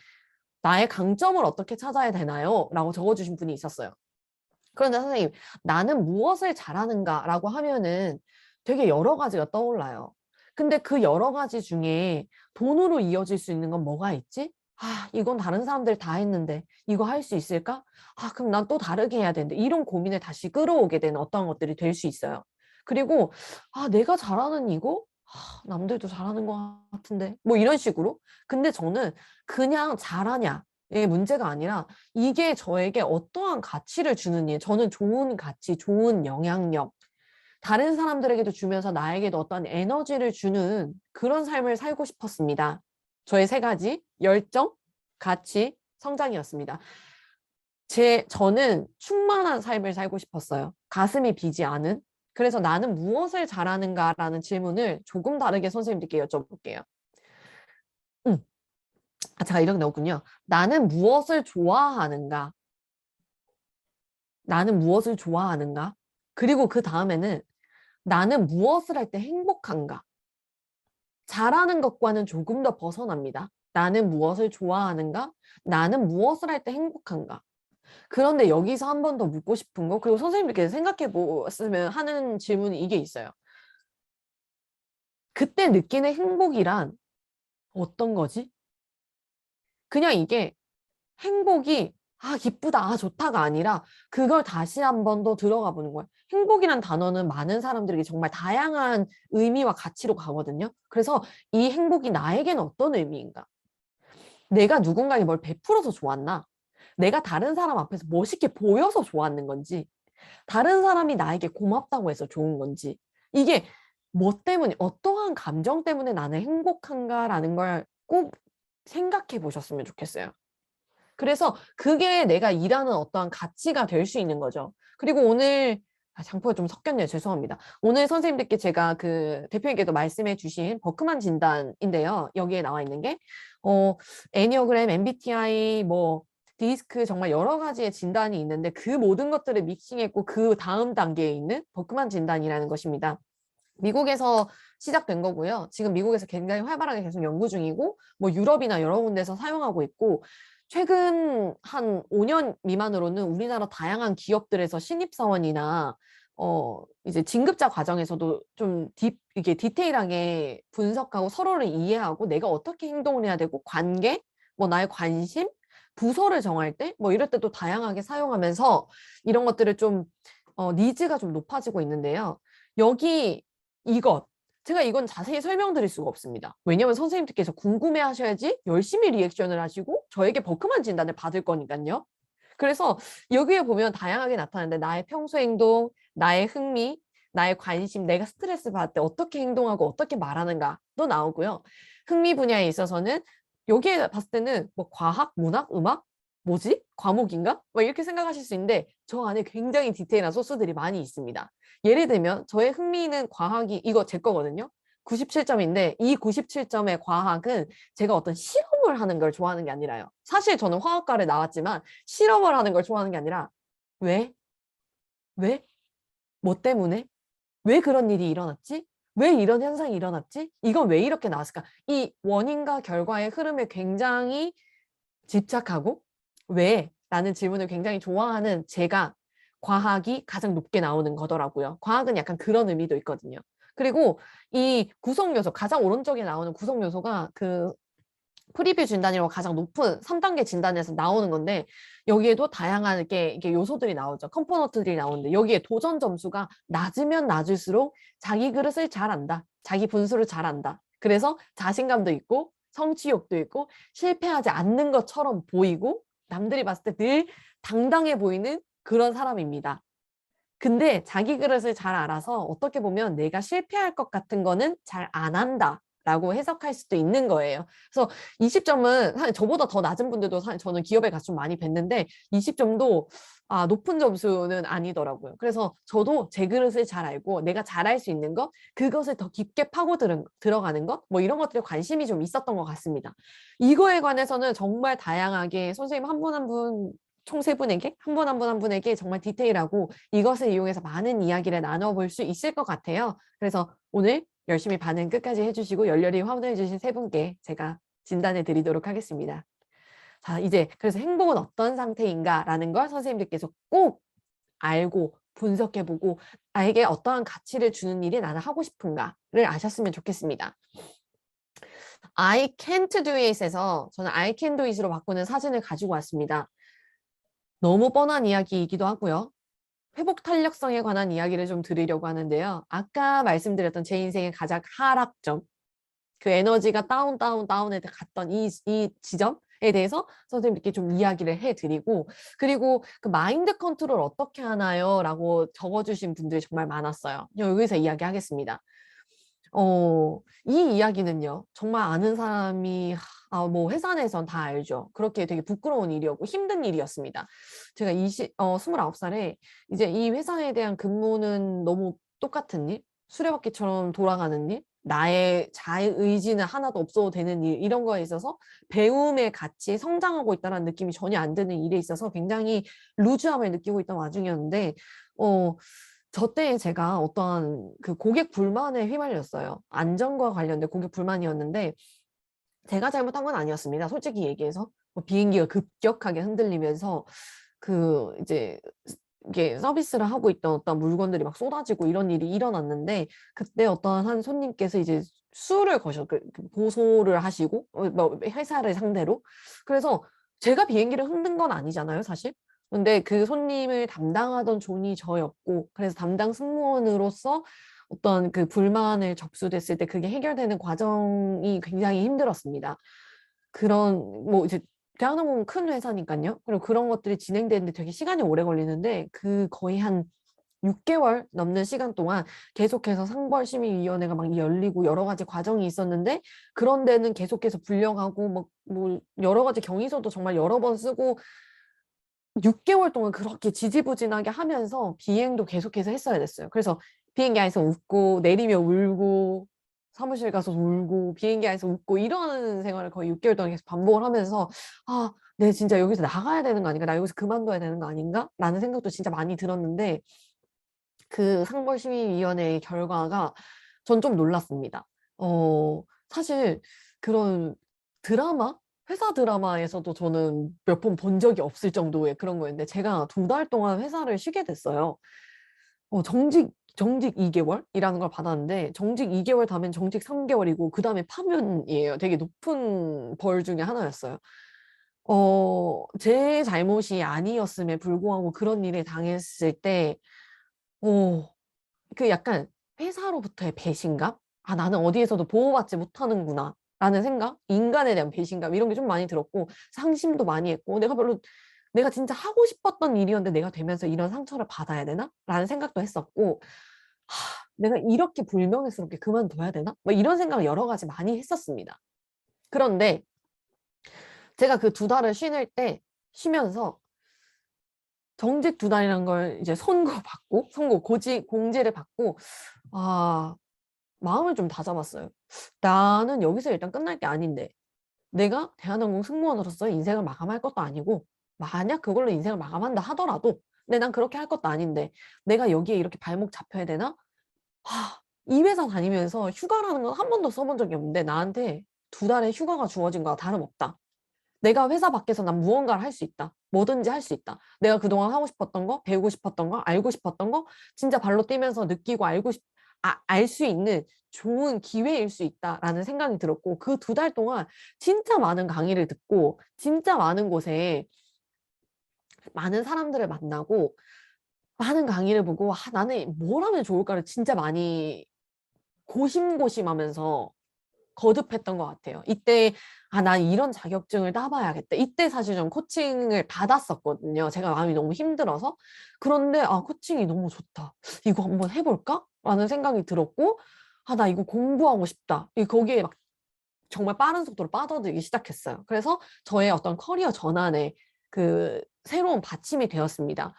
나의 강점을 어떻게 찾아야 되나요? 라고 적어주신 분이 있었어요. 그런데 선생님, 나는 무엇을 잘하는가라고 하면은 되게 여러 가지가 떠올라요. 근데 그 여러 가지 중에 돈으로 이어질 수 있는 건 뭐가 있지? 이건 다른 사람들 다 했는데 이거 할 수 있을까? 그럼 난 또 다르게 해야 되는데 이런 고민을 다시 끌어오게 되는 어떤 것들이 될 수 있어요. 그리고 내가 잘하는 이거? 남들도 잘하는 것 같은데 뭐 이런 식으로. 근데 저는 그냥 잘하냐의 문제가 아니라 이게 저에게 어떠한 가치를 주느니 저는 좋은 가치, 좋은 영향력 다른 사람들에게도 주면서 나에게도 어떤 에너지를 주는 그런 삶을 살고 싶었습니다. 저의 3가지 열정, 가치, 성장이었습니다. 저는 충만한 삶을 살고 싶었어요. 가슴이 비지 않은. 그래서 나는 무엇을 잘하는가라는 질문을 조금 다르게 선생님들께 여쭤볼게요. 제가 이렇게 나오군요. 나는 무엇을 좋아하는가? 나는 무엇을 좋아하는가? 그리고 그 다음에는 나는 무엇을 할 때 행복한가? 잘하는 것과는 조금 더 벗어납니다. 나는 무엇을 좋아하는가? 나는 무엇을 할 때 행복한가? 그런데 여기서 한 번 더 묻고 싶은 거, 그리고 선생님들께서 생각해 보았으면 하는 질문이 이게 있어요. 그때 느끼는 행복이란 어떤 거지? 그냥 이게 행복이 기쁘다, 좋다가 아니라 그걸 다시 한 번 더 들어가 보는 거예요. 행복이란 단어는 많은 사람들에게 정말 다양한 의미와 가치로 가거든요. 그래서 이 행복이 나에게는 어떤 의미인가? 내가 누군가에게 뭘 베풀어서 좋았나? 내가 다른 사람 앞에서 멋있게 보여서 좋았는 건지, 다른 사람이 나에게 고맙다고 해서 좋은 건지, 이게 뭐 때문에, 어떠한 감정 때문에 나는 행복한가라는 걸 꼭 생각해 보셨으면 좋겠어요. 그래서 그게 내가 일하는 어떠한 가치가 될 수 있는 거죠. 그리고 오늘 장표가 좀 섞였네요. 죄송합니다. 오늘 선생님들께 제가 대표님께도 말씀해 주신 버크만 진단인데요. 여기에 나와 있는 게 애니어그램, MBTI, 디스크 정말 여러 가지의 진단이 있는데 그 모든 것들을 믹싱했고 그 다음 단계에 있는 버크만 진단이라는 것입니다. 미국에서 시작된 거고요. 지금 미국에서 굉장히 활발하게 계속 연구 중이고 뭐 유럽이나 여러 군데서 사용하고 있고 최근 한 5년 미만으로는 우리나라 다양한 기업들에서 신입사원이나 이제 진급자 과정에서도 좀 이게 디테일하게 분석하고 서로를 이해하고 내가 어떻게 행동을 해야 되고 관계, 뭐 나의 관심, 부서를 정할 때 뭐 이럴 때도 다양하게 사용하면서 이런 것들을 좀 니즈가 좀 높아지고 있는데요. 여기 제가 이건 자세히 설명드릴 수가 없습니다. 왜냐면 선생님들께서 궁금해 하셔야지 열심히 리액션을 하시고 저에게 버크만 진단을 받을 거니까요. 그래서 여기에 보면 다양하게 나타나는데 나의 평소 행동, 나의 흥미, 나의 관심, 내가 스트레스 받을 때 어떻게 행동하고 어떻게 말하는가도 나오고요. 흥미 분야에 있어서는 여기에 봤을 때는 뭐 과학, 문학, 음악? 뭐지? 과목인가? 막 이렇게 생각하실 수 있는데 저 안에 굉장히 디테일한 소스들이 많이 있습니다. 예를 들면 저의 흥미는 과학이 이거 제 거거든요. 97점인데 이 97점의 과학은 제가 어떤 실험을 하는 걸 좋아하는 게 아니라요. 사실 저는 화학과를 나왔지만 실험을 하는 걸 좋아하는 게 아니라 왜? 왜? 뭐 때문에? 왜 그런 일이 일어났지? 왜 이런 현상이 일어났지? 이건 왜 이렇게 나왔을까? 이 원인과 결과의 흐름에 굉장히 집착하고 왜? 라는 질문을 굉장히 좋아하는 제가 과학이 가장 높게 나오는 거더라고요. 과학은 약간 그런 의미도 있거든요. 그리고 이 구성 요소, 가장 오른쪽에 나오는 구성 요소가 그 프리뷰 진단이라고 가장 높은 3단계 진단에서 나오는 건데 여기에도 다양한 이게 요소들이 나오죠. 컴포넌트들이 나오는데 여기에 도전 점수가 낮으면 낮을수록 자기 그릇을 잘 안다. 자기 분수를 잘 안다. 그래서 자신감도 있고 성취욕도 있고 실패하지 않는 것처럼 보이고 남들이 봤을 때 늘 당당해 보이는 그런 사람입니다. 근데 자기 그릇을 잘 알아서 어떻게 보면 내가 실패할 것 같은 거는 잘 안 한다. 라고 해석할 수도 있는 거예요. 그래서 20점은 사실 저보다 더 낮은 분들도 사실 저는 기업에 가서 좀 많이 뵀는데 20점도 높은 점수는 아니더라고요. 그래서 저도 제 그릇을 잘 알고 내가 잘할 수 있는 것, 그것을 더 깊게 파고 들어가는 것, 뭐 이런 것들에 관심이 좀 있었던 것 같습니다. 이거에 관해서는 정말 다양하게 선생님 한 분 한 분 총 세 분에게 한 분 한 분 한 분에게 정말 디테일하고 이것을 이용해서 많은 이야기를 나눠볼 수 있을 것 같아요. 그래서 오늘 열심히 반응 끝까지 해주시고 열렬히 화원해주신 세 분께 제가 진단해 드리도록 하겠습니다. 자, 이제 그래서 행복은 어떤 상태인가라는 걸 선생님들께서 꼭 알고 분석해보고 나에게 어떠한 가치를 주는 일이 나는 하고 싶은가를 아셨으면 좋겠습니다. I can't do it에서 저는 I can do it으로 바꾸는 사진을 가지고 왔습니다. 너무 뻔한 이야기이기도 하고요. 회복 탄력성에 관한 이야기를 좀 드리려고 하는데요. 아까 말씀드렸던 제 인생의 가장 하락점, 그 에너지가 다운에 갔던 이 지점에 대해서 선생님께 좀 이야기를 해드리고 그리고 그 마인드 컨트롤 어떻게 하나요? 라고 적어주신 분들이 정말 많았어요. 여기서 이야기하겠습니다. 이 이야기는요. 정말 아는 사람이 뭐 회사 내선 다 알죠. 그렇게 되게 부끄러운 일이었고 힘든 일이었습니다. 제가 29살에 이제 이 회사에 대한 근무는 너무 똑같은 일, 수레바퀴처럼 돌아가는 일, 나의 자의지는 하나도 없어도 되는 일, 이런 거에 있어서 배움의 가치, 성장하고 있다는 느낌이 전혀 안 드는 일에 있어서 굉장히 루즈함을 느끼고 있던 와중이었는데 저 때 제가 어떠한 그 고객 불만에 휘말렸어요. 안전과 관련된 고객 불만이었는데 제가 잘못한 건 아니었습니다. 솔직히 얘기해서 뭐 비행기가 급격하게 흔들리면서 그 이제 이게 서비스를 하고 있던 어떤 물건들이 막 쏟아지고 이런 일이 일어났는데 그때 어떤 한 손님께서 이제 수를 고소를 하시고 뭐 회사를 상대로 그래서 제가 비행기를 흔든 건 아니잖아요, 사실. 근데 그 손님을 담당하던 존이 저였고 그래서 담당 승무원으로서 어떤 그 불만을 접수됐을 때 그게 해결되는 과정이 굉장히 힘들었습니다. 그런 뭐 이제 대한항공은 큰 회사니까요. 그리고 그런 것들이 진행되는데 되게 시간이 오래 걸리는데 그 거의 한 6개월 넘는 시간 동안 계속해서 상벌심의위원회가 막 열리고 여러 가지 과정이 있었는데 그런 데는 계속해서 불려가고 뭐 여러 가지 경위서도 정말 여러 번 쓰고 6개월 동안 그렇게 지지부진하게 하면서 비행도 계속해서 했어야 됐어요. 그래서 비행기 안에서 웃고 내리며 울고 사무실 가서 놀고 비행기 안에서 웃고 이런 생활을 거의 6개월 동안 계속 반복을 하면서 아, 내 진짜 여기서 나가야 되는 거 아닌가? 나 여기서 그만둬야 되는 거 아닌가? 라는 생각도 진짜 많이 들었는데 그 상벌심의위원회의 결과가 전 좀 놀랐습니다. 사실 그런 드라마? 회사 드라마에서도 저는 몇 번 본 적이 없을 정도의 그런 거였는데 제가 2달 동안 회사를 쉬게 됐어요. 정직 2개월이라는 걸 받았는데 정직 2개월 다음엔 정직 3개월이고 그 다음에 파면이에요. 되게 높은 벌 중에 하나였어요. 제 잘못이 아니었음에 불구하고 그런 일을 당했을 때, 어, 그 약간 회사로부터의 배신감? 아, 나는 어디에서도 보호받지 못하는구나. 라는 생각? 인간에 대한 배신감? 이런 게 좀 많이 들었고, 상심도 많이 했고, 내가 진짜 하고 싶었던 일이었는데 내가 되면서 이런 상처를 받아야 되나? 라는 생각도 했었고, 내가 이렇게 불명예스럽게 그만둬야 되나? 뭐 이런 생각을 여러 가지 많이 했었습니다. 그런데 제가 그 2달을 쉬면서 정직 2달이라는 걸 이제 공지를 받고, 아, 마음을 좀 다잡았어요. 나는 여기서 일단 끝날 게 아닌데, 내가 대한항공 승무원으로서 인생을 마감할 것도 아니고, 만약 그걸로 인생을 마감한다 하더라도, 근데 난 그렇게 할 것도 아닌데, 내가 여기에 이렇게 발목 잡혀야 되나? 이 회사 다니면서 휴가라는 건 한 번도 써본 적이 없는데, 나한테 2달의 휴가가 주어진 거와 다름없다. 내가 회사 밖에서 난 무언가를 할 수 있다. 뭐든지 할 수 있다. 내가 그동안 하고 싶었던 거, 배우고 싶었던 거, 알고 싶었던 거, 진짜 발로 뛰면서 느끼고 알 수 있는 좋은 기회일 수 있다라는 생각이 들었고, 그 2달 동안 진짜 많은 강의를 듣고, 진짜 많은 곳에 많은 사람들을 만나고, 많은 강의를 보고, 나는 뭘 하면 좋을까를 진짜 많이 고심고심하면서 거듭했던 것 같아요. 이때 나 이런 자격증을 따봐야겠다. 이때 사실 좀 코칭을 받았었거든요. 제가 마음이 너무 힘들어서. 그런데 코칭이 너무 좋다. 이거 한번 해볼까? 라는 생각이 들었고 나 이거 공부하고 싶다. 거기에 막 정말 빠른 속도로 빠져들기 시작했어요. 그래서 저의 어떤 커리어 전환에 그 새로운 받침이 되었습니다.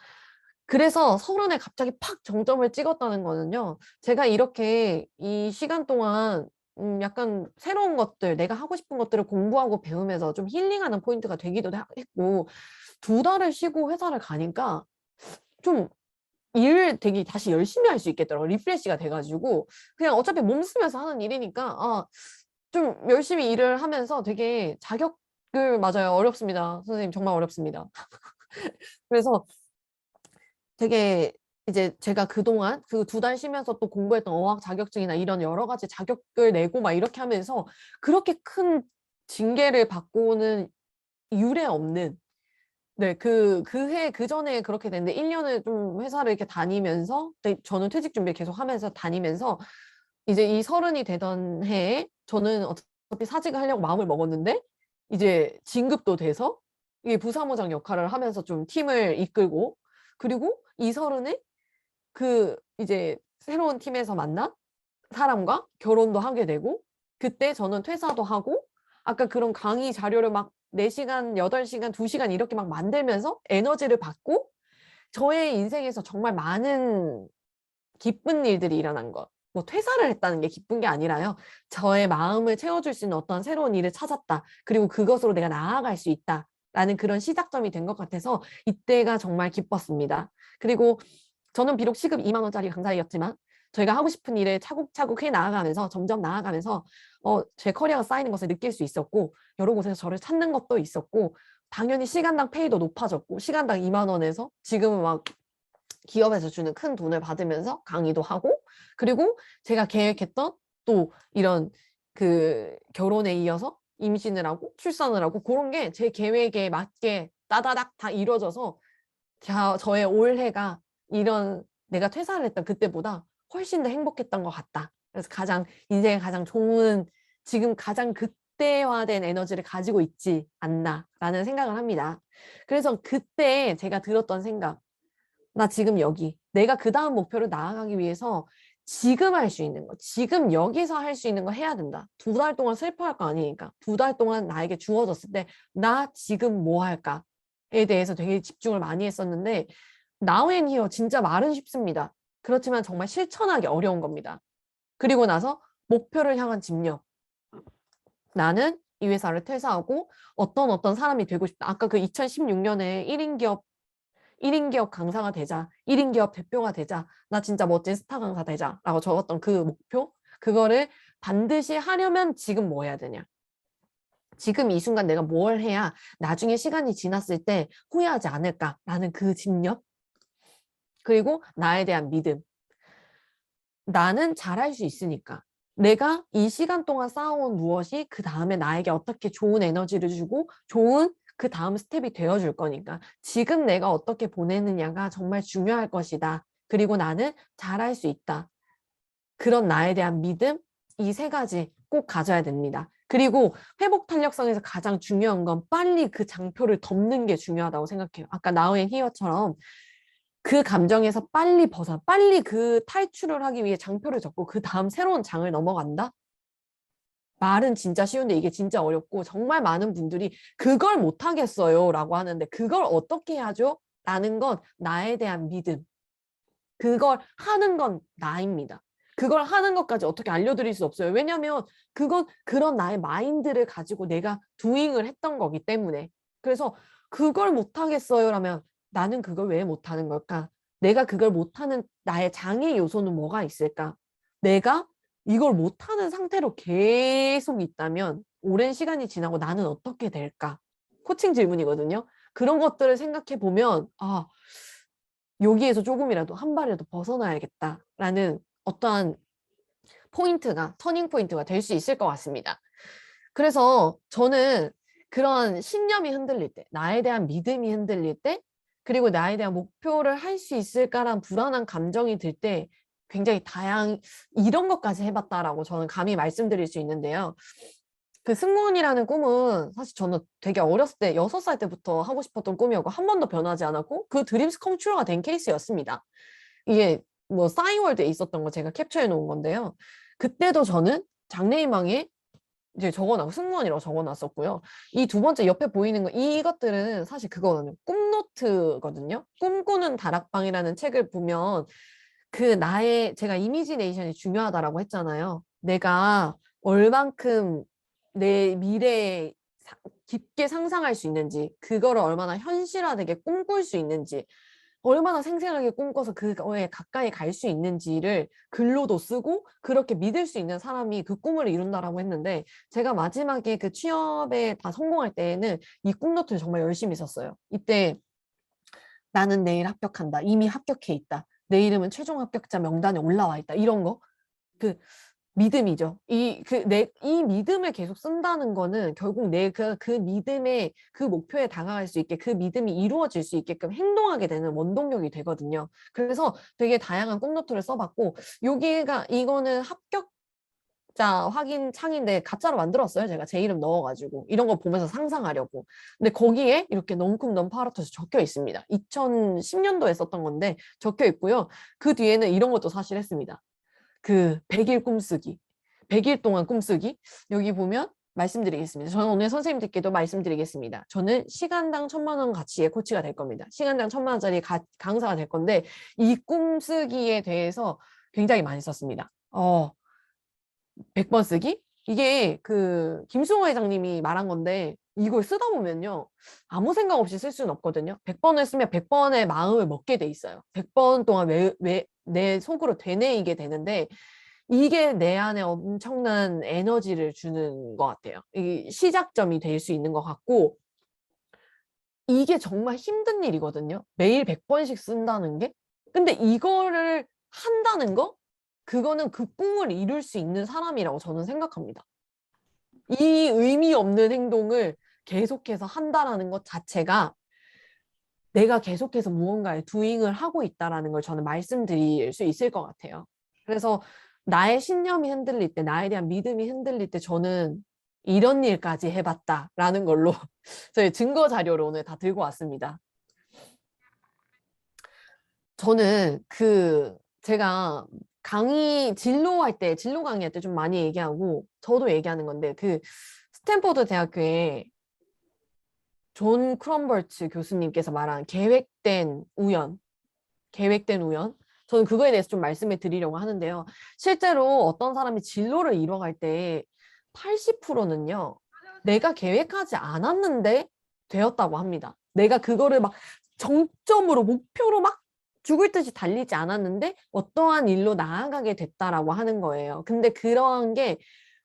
그래서 서른에 갑자기 팍 정점을 찍었다는 거는요. 제가 이렇게 이 시간 동안 약간 새로운 것들, 내가 하고 싶은 것들을 공부하고 배우면서 좀 힐링하는 포인트가 되기도 했고 2달을 쉬고 회사를 가니까 좀 일 되게 다시 열심히 할 수 있겠더라고요. 리프레시가 돼가지고 그냥 어차피 몸 쓰면서 하는 일이니까 좀 열심히 일을 하면서 되게 맞아요. 어렵습니다. 선생님 정말 어렵습니다. 그래서 되게 이제 제가 그동안 그 2달 쉬면서 또 공부했던 어학 자격증이나 이런 여러 가지 자격을 내고 막 이렇게 하면서 그렇게 큰 징계를 받고는 유례 없는 그 전에 그렇게 됐는데 1년을 좀 회사를 이렇게 다니면서 저는 퇴직 준비 계속 하면서 다니면서 이제 이 30이 되던 해에 저는 어차피 사직을 하려고 마음을 먹었는데 이제 진급도 돼서 이게 부사무장 역할을 하면서 좀 팀을 이끌고 그리고 이 30에 이제 새로운 팀에서 만난 사람과 결혼도 하게 되고 그때 저는 퇴사도 하고 아까 그런 강의 자료를 막 4시간, 8시간, 2시간 이렇게 막 만들면서 에너지를 받고 저의 인생에서 정말 많은 기쁜 일들이 일어난 것. 뭐 퇴사를 했다는 게 기쁜 게 아니라요. 저의 마음을 채워줄 수 있는 어떤 새로운 일을 찾았다. 그리고 그것으로 내가 나아갈 수 있다. 라는 그런 시작점이 된 것 같아서 이때가 정말 기뻤습니다. 그리고 저는 비록 시급 2만 원짜리 강사이었지만 저희가 하고 싶은 일을 차곡차곡 해 나아가면서 점점 나아가면서 제 커리어가 쌓이는 것을 느낄 수 있었고 여러 곳에서 저를 찾는 것도 있었고 당연히 시간당 페이도 높아졌고 시간당 2만 원에서 지금은 막 기업에서 주는 큰 돈을 받으면서 강의도 하고 그리고 제가 계획했던 또 이런 결혼에 이어서 임신을 하고 출산을 하고 그런 게 제 계획에 맞게 따다닥 다 이루어져서 저의 올해가 이런 내가 퇴사를 했던 그때보다 훨씬 더 행복했던 것 같다. 그래서 인생에 가장 좋은 지금 가장 극대화된 에너지를 가지고 있지 않나라는 생각을 합니다. 그래서 그때 제가 들었던 생각 나 지금 여기 내가 그 다음 목표를 나아가기 위해서 지금 할 수 있는 거 지금 여기서 할 수 있는 거 해야 된다. 2달 동안 슬퍼할 거 아니니까 2달 동안 나에게 주어졌을 때 나 지금 뭐 할까에 대해서 되게 집중을 많이 했었는데 Now and Here 진짜 말은 쉽습니다. 그렇지만 정말 실천하기 어려운 겁니다. 그리고 나서 목표를 향한 집념. 나는 이 회사를 퇴사하고 어떤 사람이 되고 싶다. 아까 그 2016년에 1인 기업 강사가 되자, 1인 기업 대표가 되자, 나 진짜 멋진 스타 강사 되자라고 적었던 그 목표, 그거를 반드시 하려면 지금 뭐 해야 되냐? 지금 이 순간 내가 뭘 해야 나중에 시간이 지났을 때 후회하지 않을까라는 그 집념, 그리고 나에 대한 믿음. 나는 잘할 수 있으니까. 내가 이 시간 동안 쌓아온 무엇이 그 다음에 나에게 어떻게 좋은 에너지를 주고 좋은 그 다음 스텝이 되어줄 거니까. 지금 내가 어떻게 보내느냐가 정말 중요할 것이다. 그리고 나는 잘할 수 있다. 그런 나에 대한 믿음, 이 세 가지 꼭 가져야 됩니다. 그리고 회복 탄력성에서 가장 중요한 건 빨리 그 장표를 덮는 게 중요하다고 생각해요. 아까 나우 앤 히어처럼 그 감정에서 빨리 그 탈출을 하기 위해 장표를 접고 그 다음 새로운 장을 넘어간다? 말은 진짜 쉬운데 이게 진짜 어렵고 정말 많은 분들이 그걸 못하겠어요 라고 하는데 그걸 어떻게 하죠? 라는 건 나에 대한 믿음. 그걸 하는 건 나입니다. 그걸 하는 것까지 어떻게 알려드릴 수 없어요. 왜냐하면 그건 그런 나의 마인드를 가지고 내가 도잉을 했던 거기 때문에. 그래서 그걸 못하겠어요라면 나는 그걸 왜 못하는 걸까? 내가 그걸 못하는 나의 장애 요소는 뭐가 있을까? 내가 이걸 못하는 상태로 계속 있다면 오랜 시간이 지나고 나는 어떻게 될까? 코칭 질문이거든요. 그런 것들을 생각해 보면 여기에서 조금이라도 한 발이라도 벗어나야겠다라는 어떠한 포인트가 터닝 포인트가 될 수 있을 것 같습니다. 그래서 저는 그런 신념이 흔들릴 때, 나에 대한 믿음이 흔들릴 때, 그리고 나에 대한 목표를 할 수 있을까란 불안한 감정이 들 때 굉장히 이런 것까지 해봤다라고 저는 감히 말씀드릴 수 있는데요. 그 승무원이라는 꿈은 사실 저는 되게 어렸을 때 6살 때부터 하고 싶었던 꿈이었고 한 번도 변하지 않았고 그 드림스 컴퓨터가 된 케이스였습니다. 이게 뭐 싸이월드에 있었던 거 제가 캡처해 놓은 건데요. 그때도 저는 장래희망에 이제 적어놨고 승무원이라고 적어놨었고요. 이 두 번째 옆에 보이는 거 이것들은 사실 그거는 꿈노트거든요. 꿈꾸는 다락방이라는 책을 보면 제가 이미지네이션이 중요하다라고 했잖아요. 내가 얼만큼 내 미래에 깊게 상상할 수 있는지, 그거를 얼마나 현실화되게 꿈꿀 수 있는지, 얼마나 생생하게 꿈꿔서 그거에 가까이 갈 수 있는지를 글로도 쓰고 그렇게 믿을 수 있는 사람이 그 꿈을 이룬다라고 했는데 제가 마지막에 그 취업에 다 성공할 때에는 이 꿈노트를 정말 열심히 썼어요. 이때 나는 내일 합격한다. 이미 합격해 있다. 내 이름은 최종 합격자 명단에 올라와 있다. 이런 거. 그 믿음이죠. 이 믿음을 계속 쓴다는 거는 결국 그 믿음의 그 목표에 다가갈 수 있게 그 믿음이 이루어질 수 있게끔 행동하게 되는 원동력이 되거든요. 그래서 되게 다양한 꿈노트를 써봤고, 이거는 합격자 확인 창인데 가짜로 만들었어요. 제가 제 이름 넣어가지고. 이런 거 보면서 상상하려고. 근데 거기에 이렇게 넘쿰 넘파라터스 적혀 있습니다. 2010년도에 썼던 건데 적혀 있고요. 그 뒤에는 이런 것도 사실 했습니다. 그 100일 꿈쓰기, 100일 동안 꿈쓰기. 여기 보면 말씀드리겠습니다. 저는 오늘 선생님들께도 말씀드리겠습니다. 저는 시간당 1,000만 원 가치의 코치가 될 겁니다. 시간당 1,000만 원짜리 강사가 될 건데 이 꿈쓰기에 대해서 굉장히 많이 썼습니다. 100번 쓰기? 이게 그 김수호 회장님이 말한 건데 이걸 쓰다 보면요. 아무 생각 없이 쓸 수는 없거든요. 100번을 쓰면 100번의 마음을 먹게 돼 있어요. 100번 동안 내 속으로 되뇌이게 되는데 이게 내 안에 엄청난 에너지를 주는 것 같아요. 이 시작점이 될 수 있는 것 같고 이게 정말 힘든 일이거든요. 매일 100번씩 쓴다는 게. 근데 이거를 한다는 거? 그거는 그 꿈을 이룰 수 있는 사람이라고 저는 생각합니다. 이 의미 없는 행동을 계속해서 한다라는 것 자체가 내가 계속해서 무언가의 도잉을 하고 있다라는 걸 저는 말씀드릴 수 있을 것 같아요. 그래서 나의 신념이 흔들릴 때, 나에 대한 믿음이 흔들릴 때 저는 이런 일까지 해봤다라는 걸로 저희 증거 자료를 오늘 다 들고 왔습니다. 저는 제가 진로 강의할 때 좀 많이 얘기하고 저도 얘기하는 건데 스탠포드 대학교에 존 크럼버츠 교수님께서 말한 계획된 우연 저는 그거에 대해서 좀 말씀을 드리려고 하는데요. 실제로 어떤 사람이 진로를 이뤄갈 때 80%는요, 내가 계획하지 않았는데 되었다고 합니다. 내가 그거를 막 정점으로, 목표로 막 죽을 듯이 달리지 않았는데 어떠한 일로 나아가게 됐다라고 하는 거예요. 근데 그러한 게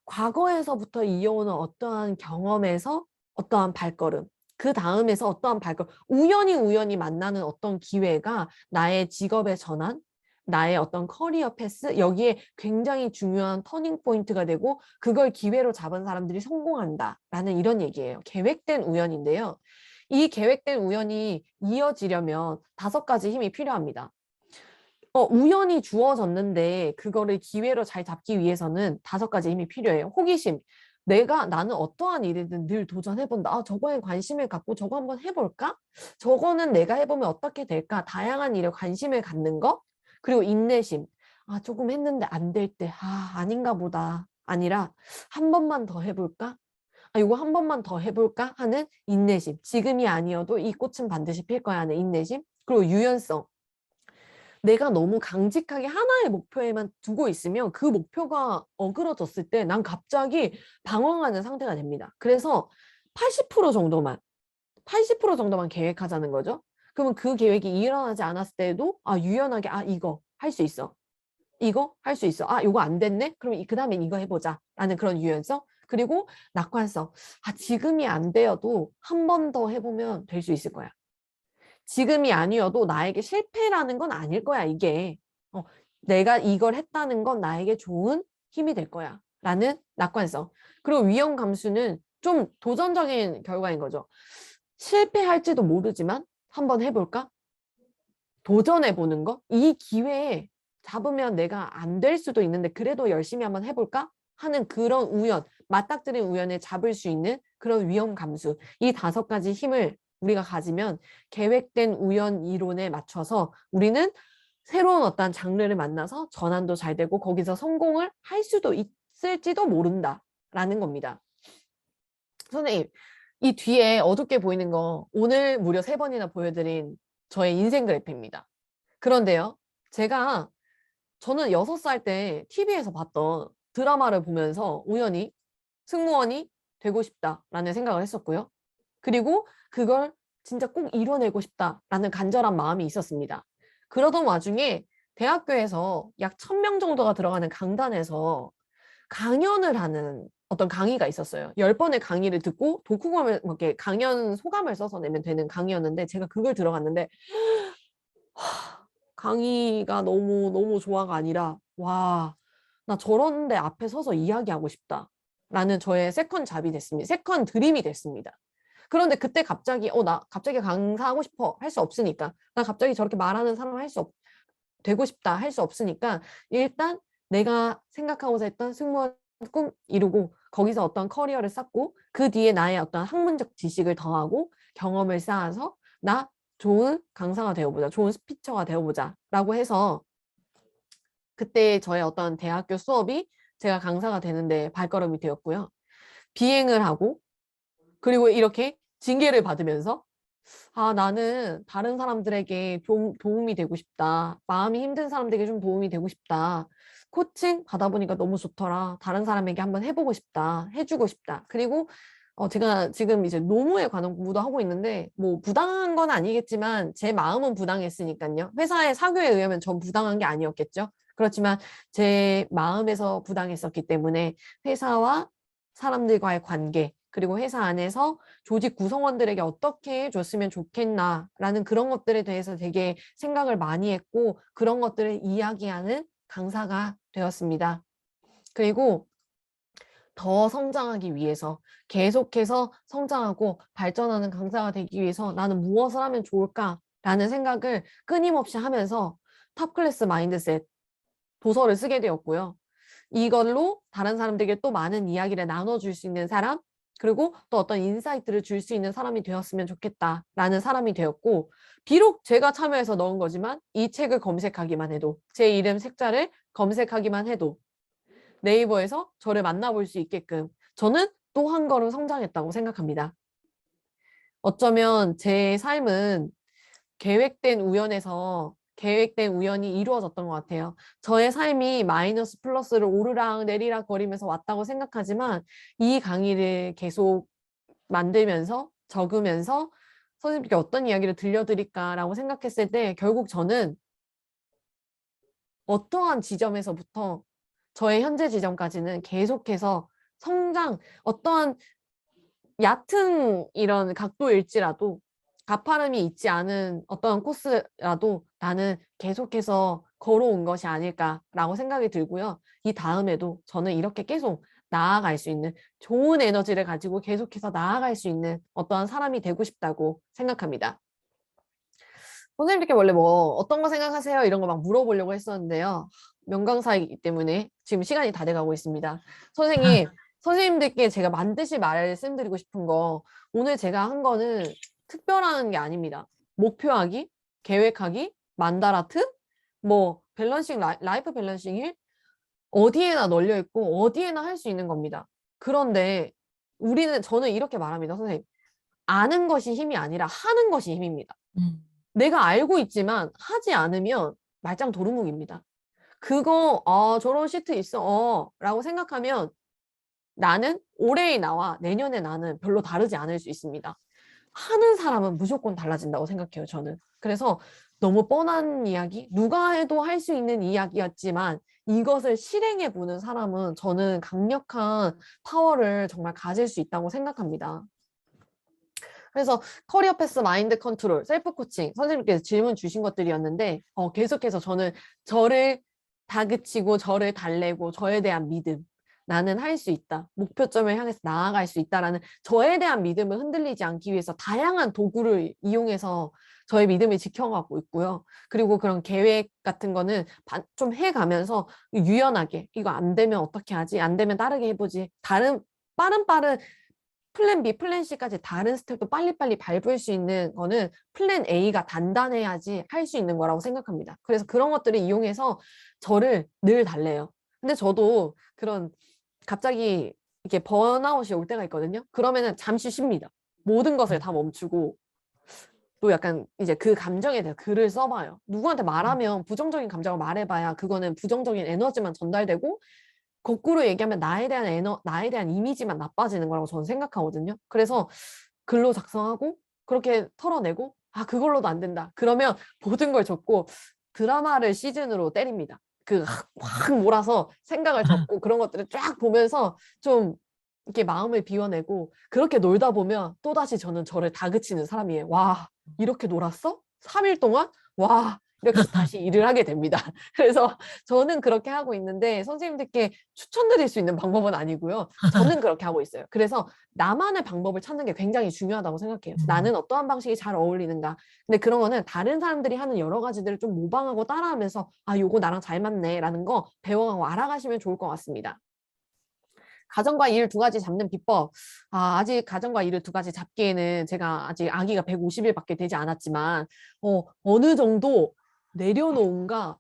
과거에서부터 이어오는 어떠한 경험에서 어떠한 발걸음, 그 다음에서 어떠한 발걸음, 우연히 만나는 어떤 기회가 나의 직업의 전환, 나의 어떤 커리어 패스, 여기에 굉장히 중요한 터닝 포인트가 되고 그걸 기회로 잡은 사람들이 성공한다라는 이런 얘기예요. 계획된 우연인데요. 이 계획된 우연이 이어지려면 5가지 힘이 필요합니다. 우연히 주어졌는데 그거를 기회로 잘 잡기 위해서는 5가지 힘이 필요해요. 호기심. 나는 어떠한 일이든 늘 도전해본다. 아, 저거에 관심을 갖고 저거 한번 해볼까? 저거는 내가 해보면 어떻게 될까? 다양한 일에 관심을 갖는 거. 그리고 인내심. 아, 조금 했는데 안 될 때, 아닌가 보다. 아니라 한 번만 더 해볼까? 이거 한 번만 더 해볼까? 하는 인내심. 지금이 아니어도 이 꽃은 반드시 필 거야 하는 인내심. 그리고 유연성. 내가 너무 강직하게 하나의 목표에만 두고 있으면 그 목표가 어그러졌을 때 난 갑자기 방황하는 상태가 됩니다. 그래서 80% 정도만, 80% 정도만 계획하자는 거죠. 그러면 그 계획이 일어나지 않았을 때도 유연하게 이거 할 수 있어. 이거 할 수 있어. 이거 안 됐네? 그럼 그 다음에 이거 해보자. 라는 그런 유연성. 그리고 낙관성. 지금이 안 되어도 한 번 더 해보면 될 수 있을 거야. 지금이 아니어도 나에게 실패라는 건 아닐 거야, 이게. 내가 이걸 했다는 건 나에게 좋은 힘이 될 거야. 라는 낙관성. 그리고 위험 감수는 좀 도전적인 결과인 거죠. 실패할지도 모르지만 한번 해볼까? 도전해보는 거? 이 기회에 잡으면 내가 안 될 수도 있는데 그래도 열심히 한번 해볼까? 하는 그런 우연, 맞닥뜨린 우연에 잡을 수 있는 그런 위험 감수. 이 5가지 힘을 우리가 가지면 계획된 우연 이론에 맞춰서 우리는 새로운 어떤 장르를 만나서 전환도 잘 되고 거기서 성공을 할 수도 있을지도 모른다라는 겁니다. 선생님, 이 뒤에 어둡게 보이는 거 오늘 무려 3번이나 보여드린 저의 인생 그래프입니다. 그런데요, 저는 6살 때 TV에서 봤던 드라마를 보면서 우연히 승무원이 되고 싶다라는 생각을 했었고요. 그리고 그걸 진짜 꼭 이뤄내고 싶다라는 간절한 마음이 있었습니다. 그러던 와중에 대학교에서 약 1000명 정도가 들어가는 강단에서 강연을 하는 어떤 강의가 있었어요. 10번의 강의를 듣고 독후감을 이렇게 강연 소감을 써서 내면 되는 강의였는데 제가 그걸 들어갔는데 강의가 너무 좋아가 아니라 와, 나 저런 데 앞에 서서 이야기하고 싶다 라는 저의 세컨 잡이 됐습니다. 세컨 드림이 됐습니다. 그런데 그때 갑자기 나 갑자기 강사하고 싶어 할 수 없으니까 나 갑자기 저렇게 말하는 사람 되고 싶다 할 수 없으니까 일단 내가 생각하고자 했던 승무원 꿈 이루고 거기서 어떤 커리어를 쌓고 그 뒤에 나의 어떤 학문적 지식을 더하고 경험을 쌓아서 나 좋은 강사가 되어보자, 좋은 스피처가 되어보자 라고 해서 그때 저의 어떤 대학교 수업이 제가 강사가 되는데 발걸음이 되었고요. 비행을 하고 그리고 이렇게 징계를 받으면서 나는 다른 사람들에게 도움이 되고 싶다. 마음이 힘든 사람들에게 좀 도움이 되고 싶다. 코칭 받아보니까 너무 좋더라. 다른 사람에게 한번 해보고 싶다. 해주고 싶다. 그리고 제가 지금 이제 노무에 관한 공부도 하고 있는데 뭐 부당한 건 아니겠지만 제 마음은 부당했으니까요. 회사의 사교에 의하면 전 부당한 게 아니었겠죠. 그렇지만 제 마음에서 부당했었기 때문에 회사와 사람들과의 관계 그리고 회사 안에서 조직 구성원들에게 어떻게 해줬으면 좋겠나라는 그런 것들에 대해서 되게 생각을 많이 했고 그런 것들을 이야기하는 강사가 되었습니다. 그리고 더 성장하기 위해서 계속해서 성장하고 발전하는 강사가 되기 위해서 나는 무엇을 하면 좋을까라는 생각을 끊임없이 하면서 탑클래스 마인드셋 도서를 쓰게 되었고요. 이걸로 다른 사람들에게 또 많은 이야기를 나눠줄 수 있는 사람 그리고 또 어떤 인사이트를 줄 수 있는 사람이 되었으면 좋겠다라는 사람이 되었고 비록 제가 참여해서 넣은 거지만 이 책을 검색하기만 해도 제 이름 색자를 검색하기만 해도 네이버에서 저를 만나볼 수 있게끔 저는 또 한 걸음 성장했다고 생각합니다. 어쩌면 제 삶은 계획된 우연에서 계획된 우연이 이루어졌던 것 같아요. 저의 삶이 마이너스 플러스를 오르락 내리락 거리면서 왔다고 생각하지만 이 강의를 계속 만들면서 적으면서 선생님께 어떤 이야기를 들려드릴까라고 생각했을 때 결국 저는 어떠한 지점에서부터 저의 현재 지점까지는 계속해서 성장, 어떠한 얕은 이런 각도일지라도 가파름이 있지 않은 어떤 코스라도 나는 계속해서 걸어온 것이 아닐까라고 생각이 들고요. 이 다음에도 저는 이렇게 계속 나아갈 수 있는 좋은 에너지를 가지고 계속해서 나아갈 수 있는 어떠한 사람이 되고 싶다고 생각합니다. 선생님께 원래 뭐 어떤 거 생각하세요? 이런 거 막 물어보려고 했었는데요. 명강사이기 때문에 지금 시간이 다 돼가고 있습니다. 선생님, 선생님들께 제가 반드시 말씀드리고 싶은 거 오늘 제가 한 거는 특별한 게 아닙니다. 목표하기, 계획하기, 만다라트, 뭐 밸런싱, 라이프 밸런싱 일 어디에나 널려 있고 어디에나 할 수 있는 겁니다. 그런데 저는 이렇게 말합니다, 선생님. 아는 것이 힘이 아니라 하는 것이 힘입니다. 내가 알고 있지만 하지 않으면 말짱 도루묵입니다. 그거 저런 시트 있어 라고 생각하면 나는 올해의 나와 내년의 나는 별로 다르지 않을 수 있습니다. 하는 사람은 무조건 달라진다고 생각해요, 저는. 그래서 너무 뻔한 이야기, 누가 해도 할 수 있는 이야기였지만 이것을 실행해 보는 사람은 저는 강력한 파워를 정말 가질 수 있다고 생각합니다. 그래서 커리어 패스, 마인드 컨트롤, 셀프 코칭 선생님께서 질문 주신 것들이었는데 계속해서 저는 저를 다그치고 저를 달래고 저에 대한 믿음, 나는 할 수 있다, 목표점을 향해서 나아갈 수 있다라는 저에 대한 믿음을 흔들리지 않기 위해서 다양한 도구를 이용해서 저의 믿음을 지켜가고 있고요. 그리고 그런 계획 같은 거는 좀 해가면서 유연하게 이거 안 되면 어떻게 하지? 안 되면 다르게 해보지. 빠른 플랜 B, 플랜 C까지 다른 스텝도 빨리빨리 밟을 수 있는 거는 플랜 A가 단단해야지 할 수 있는 거라고 생각합니다. 그래서 그런 것들을 이용해서 저를 늘 달래요. 근데 저도 그런 갑자기 이렇게 번아웃이 올 때가 있거든요. 그러면은 잠시 쉽니다. 모든 것을 다 멈추고 또 약간 이제 그 감정에 대해서 글을 써봐요. 누구한테 말하면 부정적인 감정을 말해봐야 그거는 부정적인 에너지만 전달되고 거꾸로 얘기하면 나에 대한 이미지만 나빠지는 거라고 저는 생각하거든요. 그래서 글로 작성하고 그렇게 털어내고 그걸로도 안 된다. 그러면 모든 걸 접고 드라마를 시즌으로 때립니다. 확 몰아서 생각을 접고 그런 것들을 쫙 보면서 좀 이렇게 마음을 비워내고 그렇게 놀다 보면 또다시 저는 저를 다그치는 사람이에요. 와, 이렇게 놀았어? 3일 동안? 와, 이렇게 다시 일을 하게 됩니다. 그래서 저는 그렇게 하고 있는데 선생님들께 추천드릴 수 있는 방법은 아니고요. 저는 그렇게 하고 있어요. 그래서 나만의 방법을 찾는 게 굉장히 중요하다고 생각해요. 나는 어떠한 방식이 잘 어울리는가. 근데 그런 거는 다른 사람들이 하는 여러 가지들을 좀 모방하고 따라하면서 요거 나랑 잘 맞네 라는 거 배워가고 알아가시면 좋을 것 같습니다. 가정과 일 두 가지 잡는 비법. 아직 가정과 일을 두 가지 잡기에는 제가 아직 아기가 150일밖에 되지 않았지만 어느 정도 내려놓은가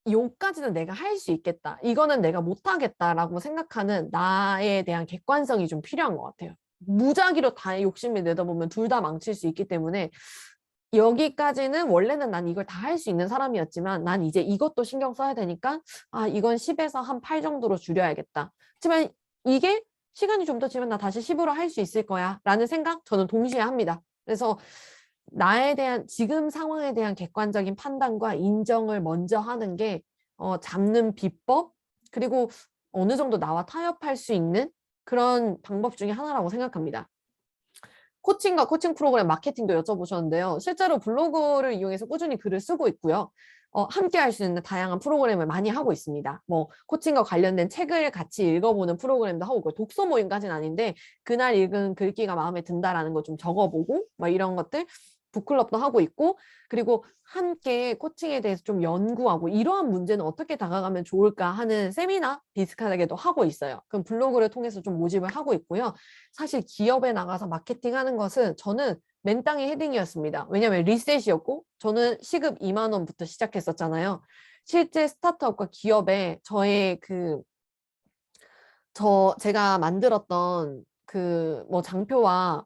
요까지는 내가 할 수 있겠다. 이거는 내가 못하겠다라고 생각하는 나에 대한 객관성이 좀 필요한 것 같아요. 무작위로 다 욕심을 내다 보면 둘 다 망칠 수 있기 때문에 여기까지는 원래는 난 이걸 다 할 수 있는 사람이었지만 난 이제 이것도 신경 써야 되니까 이건 10에서 한 8 정도로 줄여야겠다. 하지만 이게 시간이 좀 더 지면 나 다시 10으로 할 수 있을 거야 라는 생각 저는 동시에 합니다. 그래서 나에 대한 지금 상황에 대한 객관적인 판단과 인정을 먼저 하는 게 잡는 비법 그리고 어느 정도 나와 타협할 수 있는 그런 방법 중에 하나라고 생각합니다. 코칭과 코칭 프로그램 마케팅도 여쭤보셨는데요. 실제로 블로그를 이용해서 꾸준히 글을 쓰고 있고요. 함께 할 수 있는 다양한 프로그램을 많이 하고 있습니다. 뭐 코칭과 관련된 책을 같이 읽어보는 프로그램도 하고 있고요. 독서 모임까지는 아닌데 그날 읽은 글귀가 마음에 든다라는 거 좀 적어보고 뭐 이런 것들 북클럽도 하고 있고 그리고 함께 코칭에 대해서 좀 연구하고 이러한 문제는 어떻게 다가가면 좋을까 하는 세미나 비슷하게도 하고 있어요. 그럼 블로그를 통해서 좀 모집을 하고 있고요. 사실 기업에 나가서 마케팅하는 것은 저는 맨땅에 헤딩이었습니다. 왜냐하면 리셋이었고 저는 시급 2만 원부터 시작했었잖아요. 실제 스타트업과 기업에 제가 만들었던 뭐 장표와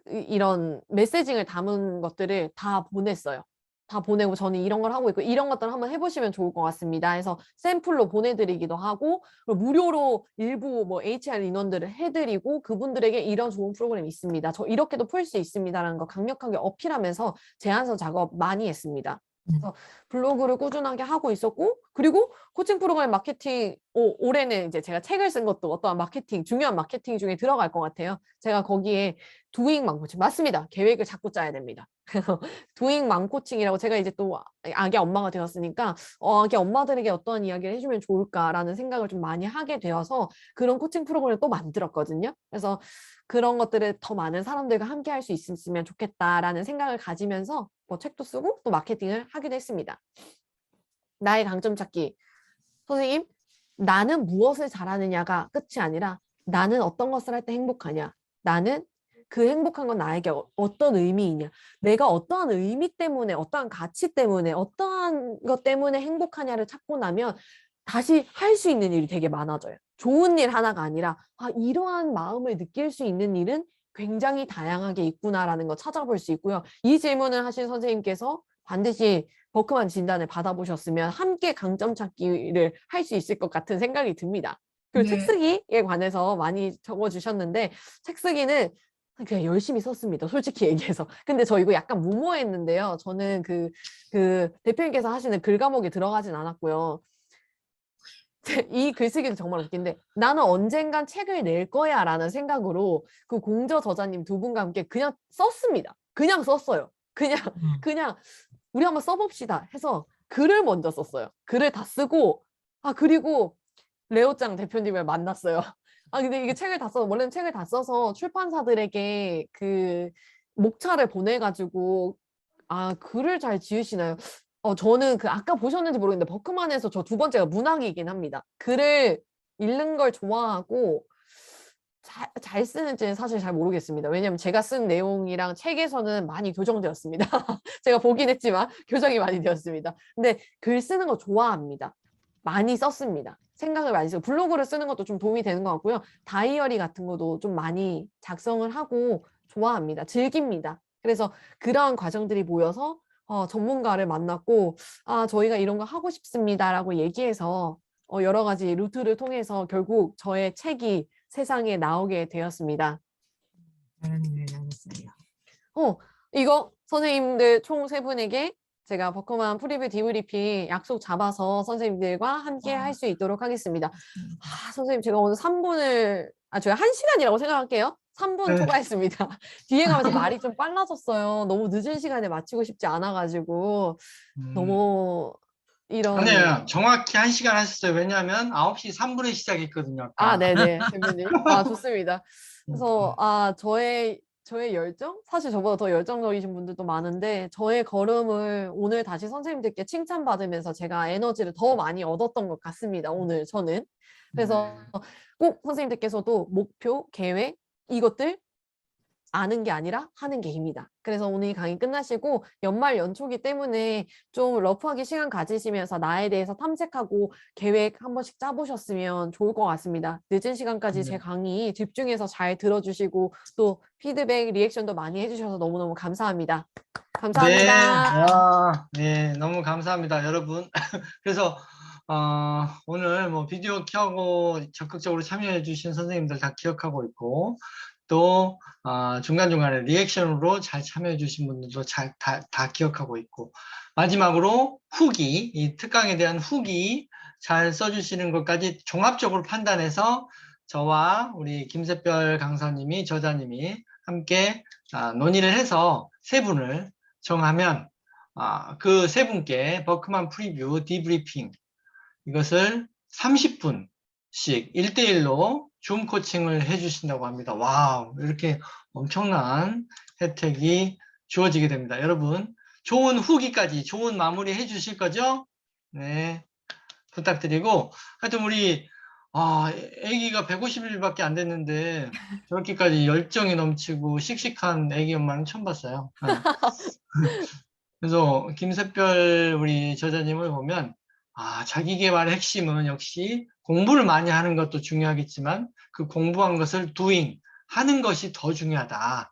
이런 메시징을 담은 것들을 다 보냈어요. 다 보내고 저는 이런 걸 하고 있고 이런 것들 한번 해보시면 좋을 것 같습니다. 해서 샘플로 보내드리기도 하고 그리고 무료로 일부 뭐 HR 인원들을 해드리고 그분들에게 이런 좋은 프로그램이 있습니다. 저 이렇게도 풀 수 있습니다라는 거 강력하게 어필하면서 제안서 작업 많이 했습니다. 그래서 블로그를 꾸준하게 하고 있었고 그리고 코칭 프로그램 마케팅 올해는 이제 제가 책을 쓴 것도 어떠한 마케팅 중요한 마케팅 중에 들어갈 것 같아요. 제가 거기에 두잉 망코칭 맞습니다. 계획을 자꾸 짜야 됩니다. 두잉 망코칭이라고 제가 이제 또 아기 엄마가 되었으니까 아기 엄마들에게 어떠한 이야기를 해주면 좋을까라는 생각을 좀 많이 하게 되어서 그런 코칭 프로그램을 또 만들었거든요. 그래서 그런 것들을 더 많은 사람들과 함께 할 수 있으면 좋겠다라는 생각을 가지면서 뭐 책도 쓰고 또 마케팅을 하기도 했습니다. 나의 강점 찾기. 선생님, 나는 무엇을 잘하느냐가 끝이 아니라 나는 어떤 것을 할 때 행복하냐. 나는 그 행복한 건 나에게 어떤 의미이냐. 내가 어떠한 의미 때문에, 어떠한 가치 때문에, 어떠한 것 때문에 행복하냐를 찾고 나면 다시 할 수 있는 일이 되게 많아져요. 좋은 일 하나가 아니라 이러한 마음을 느낄 수 있는 일은 굉장히 다양하게 있구나라는 거 찾아볼 수 있고요. 이 질문을 하신 선생님께서 반드시 버크만 진단을 받아보셨으면 함께 강점 찾기를 할 수 있을 것 같은 생각이 듭니다. 그리고 책 네. 쓰기에 관해서 많이 적어주셨는데 책 쓰기는 그냥 열심히 썼습니다. 솔직히 얘기해서. 근데 저 이거 약간 무모했는데요. 저는 그 대표님께서 하시는 글 과목에 들어가진 않았고요. 이 글쓰기도 정말 웃긴데 나는 언젠간 책을 낼 거야 라는 생각으로 그 공저 저자님 두 분과 함께 그냥 썼습니다. 그냥 썼어요. 그냥 우리 한번 써봅시다 해서 글을 먼저 썼어요. 글을 다 쓰고 그리고 레오짱 대표님을 만났어요. 근데 이게 책을 다 써서 원래는 책을 다 써서 출판사들에게 그 목차를 보내가지고 글을 잘 지으시나요? 저는 그 아까 보셨는지 모르겠는데 버크만에서 저 두 번째가 문학이긴 합니다. 글을 읽는 걸 좋아하고 잘 쓰는지는 사실 잘 모르겠습니다. 왜냐면 제가 쓴 내용이랑 책에서는 많이 교정되었습니다. 제가 보긴 했지만 교정이 많이 되었습니다. 근데 글 쓰는 거 좋아합니다. 많이 썼습니다. 생각을 많이 쓰고 블로그를 쓰는 것도 좀 도움이 되는 것 같고요. 다이어리 같은 것도 좀 많이 작성을 하고 좋아합니다. 즐깁니다. 그래서 그러한 과정들이 모여서 전문가를 만났고 저희가 이런 거 하고 싶습니다라고 얘기해서 여러 가지 루트를 통해서 결국 저의 책이 세상에 나오게 되었습니다. 알겠어요. 이거 선생님들 총 3분에게 제가 버커만 프리뷰 디브리핑 약속 잡아서 선생님들과 함께 할 수 있도록 하겠습니다. 선생님 제가 오늘 3분을 제가 1시간이라고 생각할게요. 3분 네. 초과했습니다. 뒤에 가면서 말이 좀 빨라졌어요. 너무 늦은 시간에 마치고 싶지 않아가지고 너무 이런 아니에요. 정확히 1시간 하셨어요. 왜냐하면 9시 3분에 시작했거든요. 아까. 네네 대표님 좋습니다. 그래서 저의 열정? 사실 저보다 더 열정적이신 분들도 많은데 저의 걸음을 오늘 다시 선생님들께 칭찬받으면서 제가 에너지를 더 많이 얻었던 것 같습니다. 오늘 저는. 그래서 꼭 선생님들께서도 목표, 계획 이것들 아는 게 아니라 하는 게 힘이다. 그래서 오늘 이 강의 끝나시고 연말 연초기 때문에 좀 러프하게 시간 가지시면서 나에 대해서 탐색하고 계획 한 번씩 짜보셨으면 좋을 것 같습니다. 늦은 시간까지 제 강의 집중해서 잘 들어주시고 또 피드백, 리액션도 많이 해주셔서 너무너무 감사합니다. 감사합니다. 네, 너무 감사합니다, 여러분. 그래서 오늘 뭐 비디오 켜고 적극적으로 참여해 주신 선생님들 다 기억하고 있고 또 중간중간에 리액션으로 잘 참여해 주신 분들도 다 기억하고 있고 마지막으로 후기, 이 특강에 대한 후기 잘 써주시는 것까지 종합적으로 판단해서 저와 우리 김샛별 강사님이 저자님이 함께 논의를 해서 3분을 정하면 그 3분께 버크만 프리뷰 디브리핑 이것을 30분씩 1대1로 줌 코칭을 해주신다고 합니다. 와우, 이렇게 엄청난 혜택이 주어지게 됩니다. 여러분, 좋은 후기까지 좋은 마무리 해주실 거죠? 네, 부탁드리고 하여튼 우리 아기가 150일밖에 안 됐는데 저렇게까지 열정이 넘치고 씩씩한 아기 엄마는 처음 봤어요. 네. 그래서 김샛별 우리 저자님을 보면 자기 개발의 핵심은 역시 공부를 많이 하는 것도 중요하겠지만 그 공부한 것을 doing, 하는 것이 더 중요하다.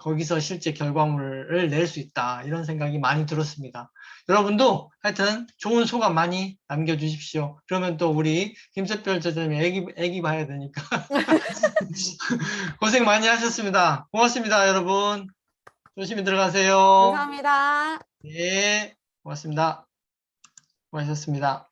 거기서 실제 결과물을 낼 수 있다. 이런 생각이 많이 들었습니다. 여러분도 하여튼 좋은 소감 많이 남겨주십시오. 그러면 또 우리 김석별 저자님이 애기 봐야 되니까. 고생 많이 하셨습니다. 고맙습니다, 여러분. 조심히 들어가세요. 감사합니다. 네, 고맙습니다. 고하셨습니다.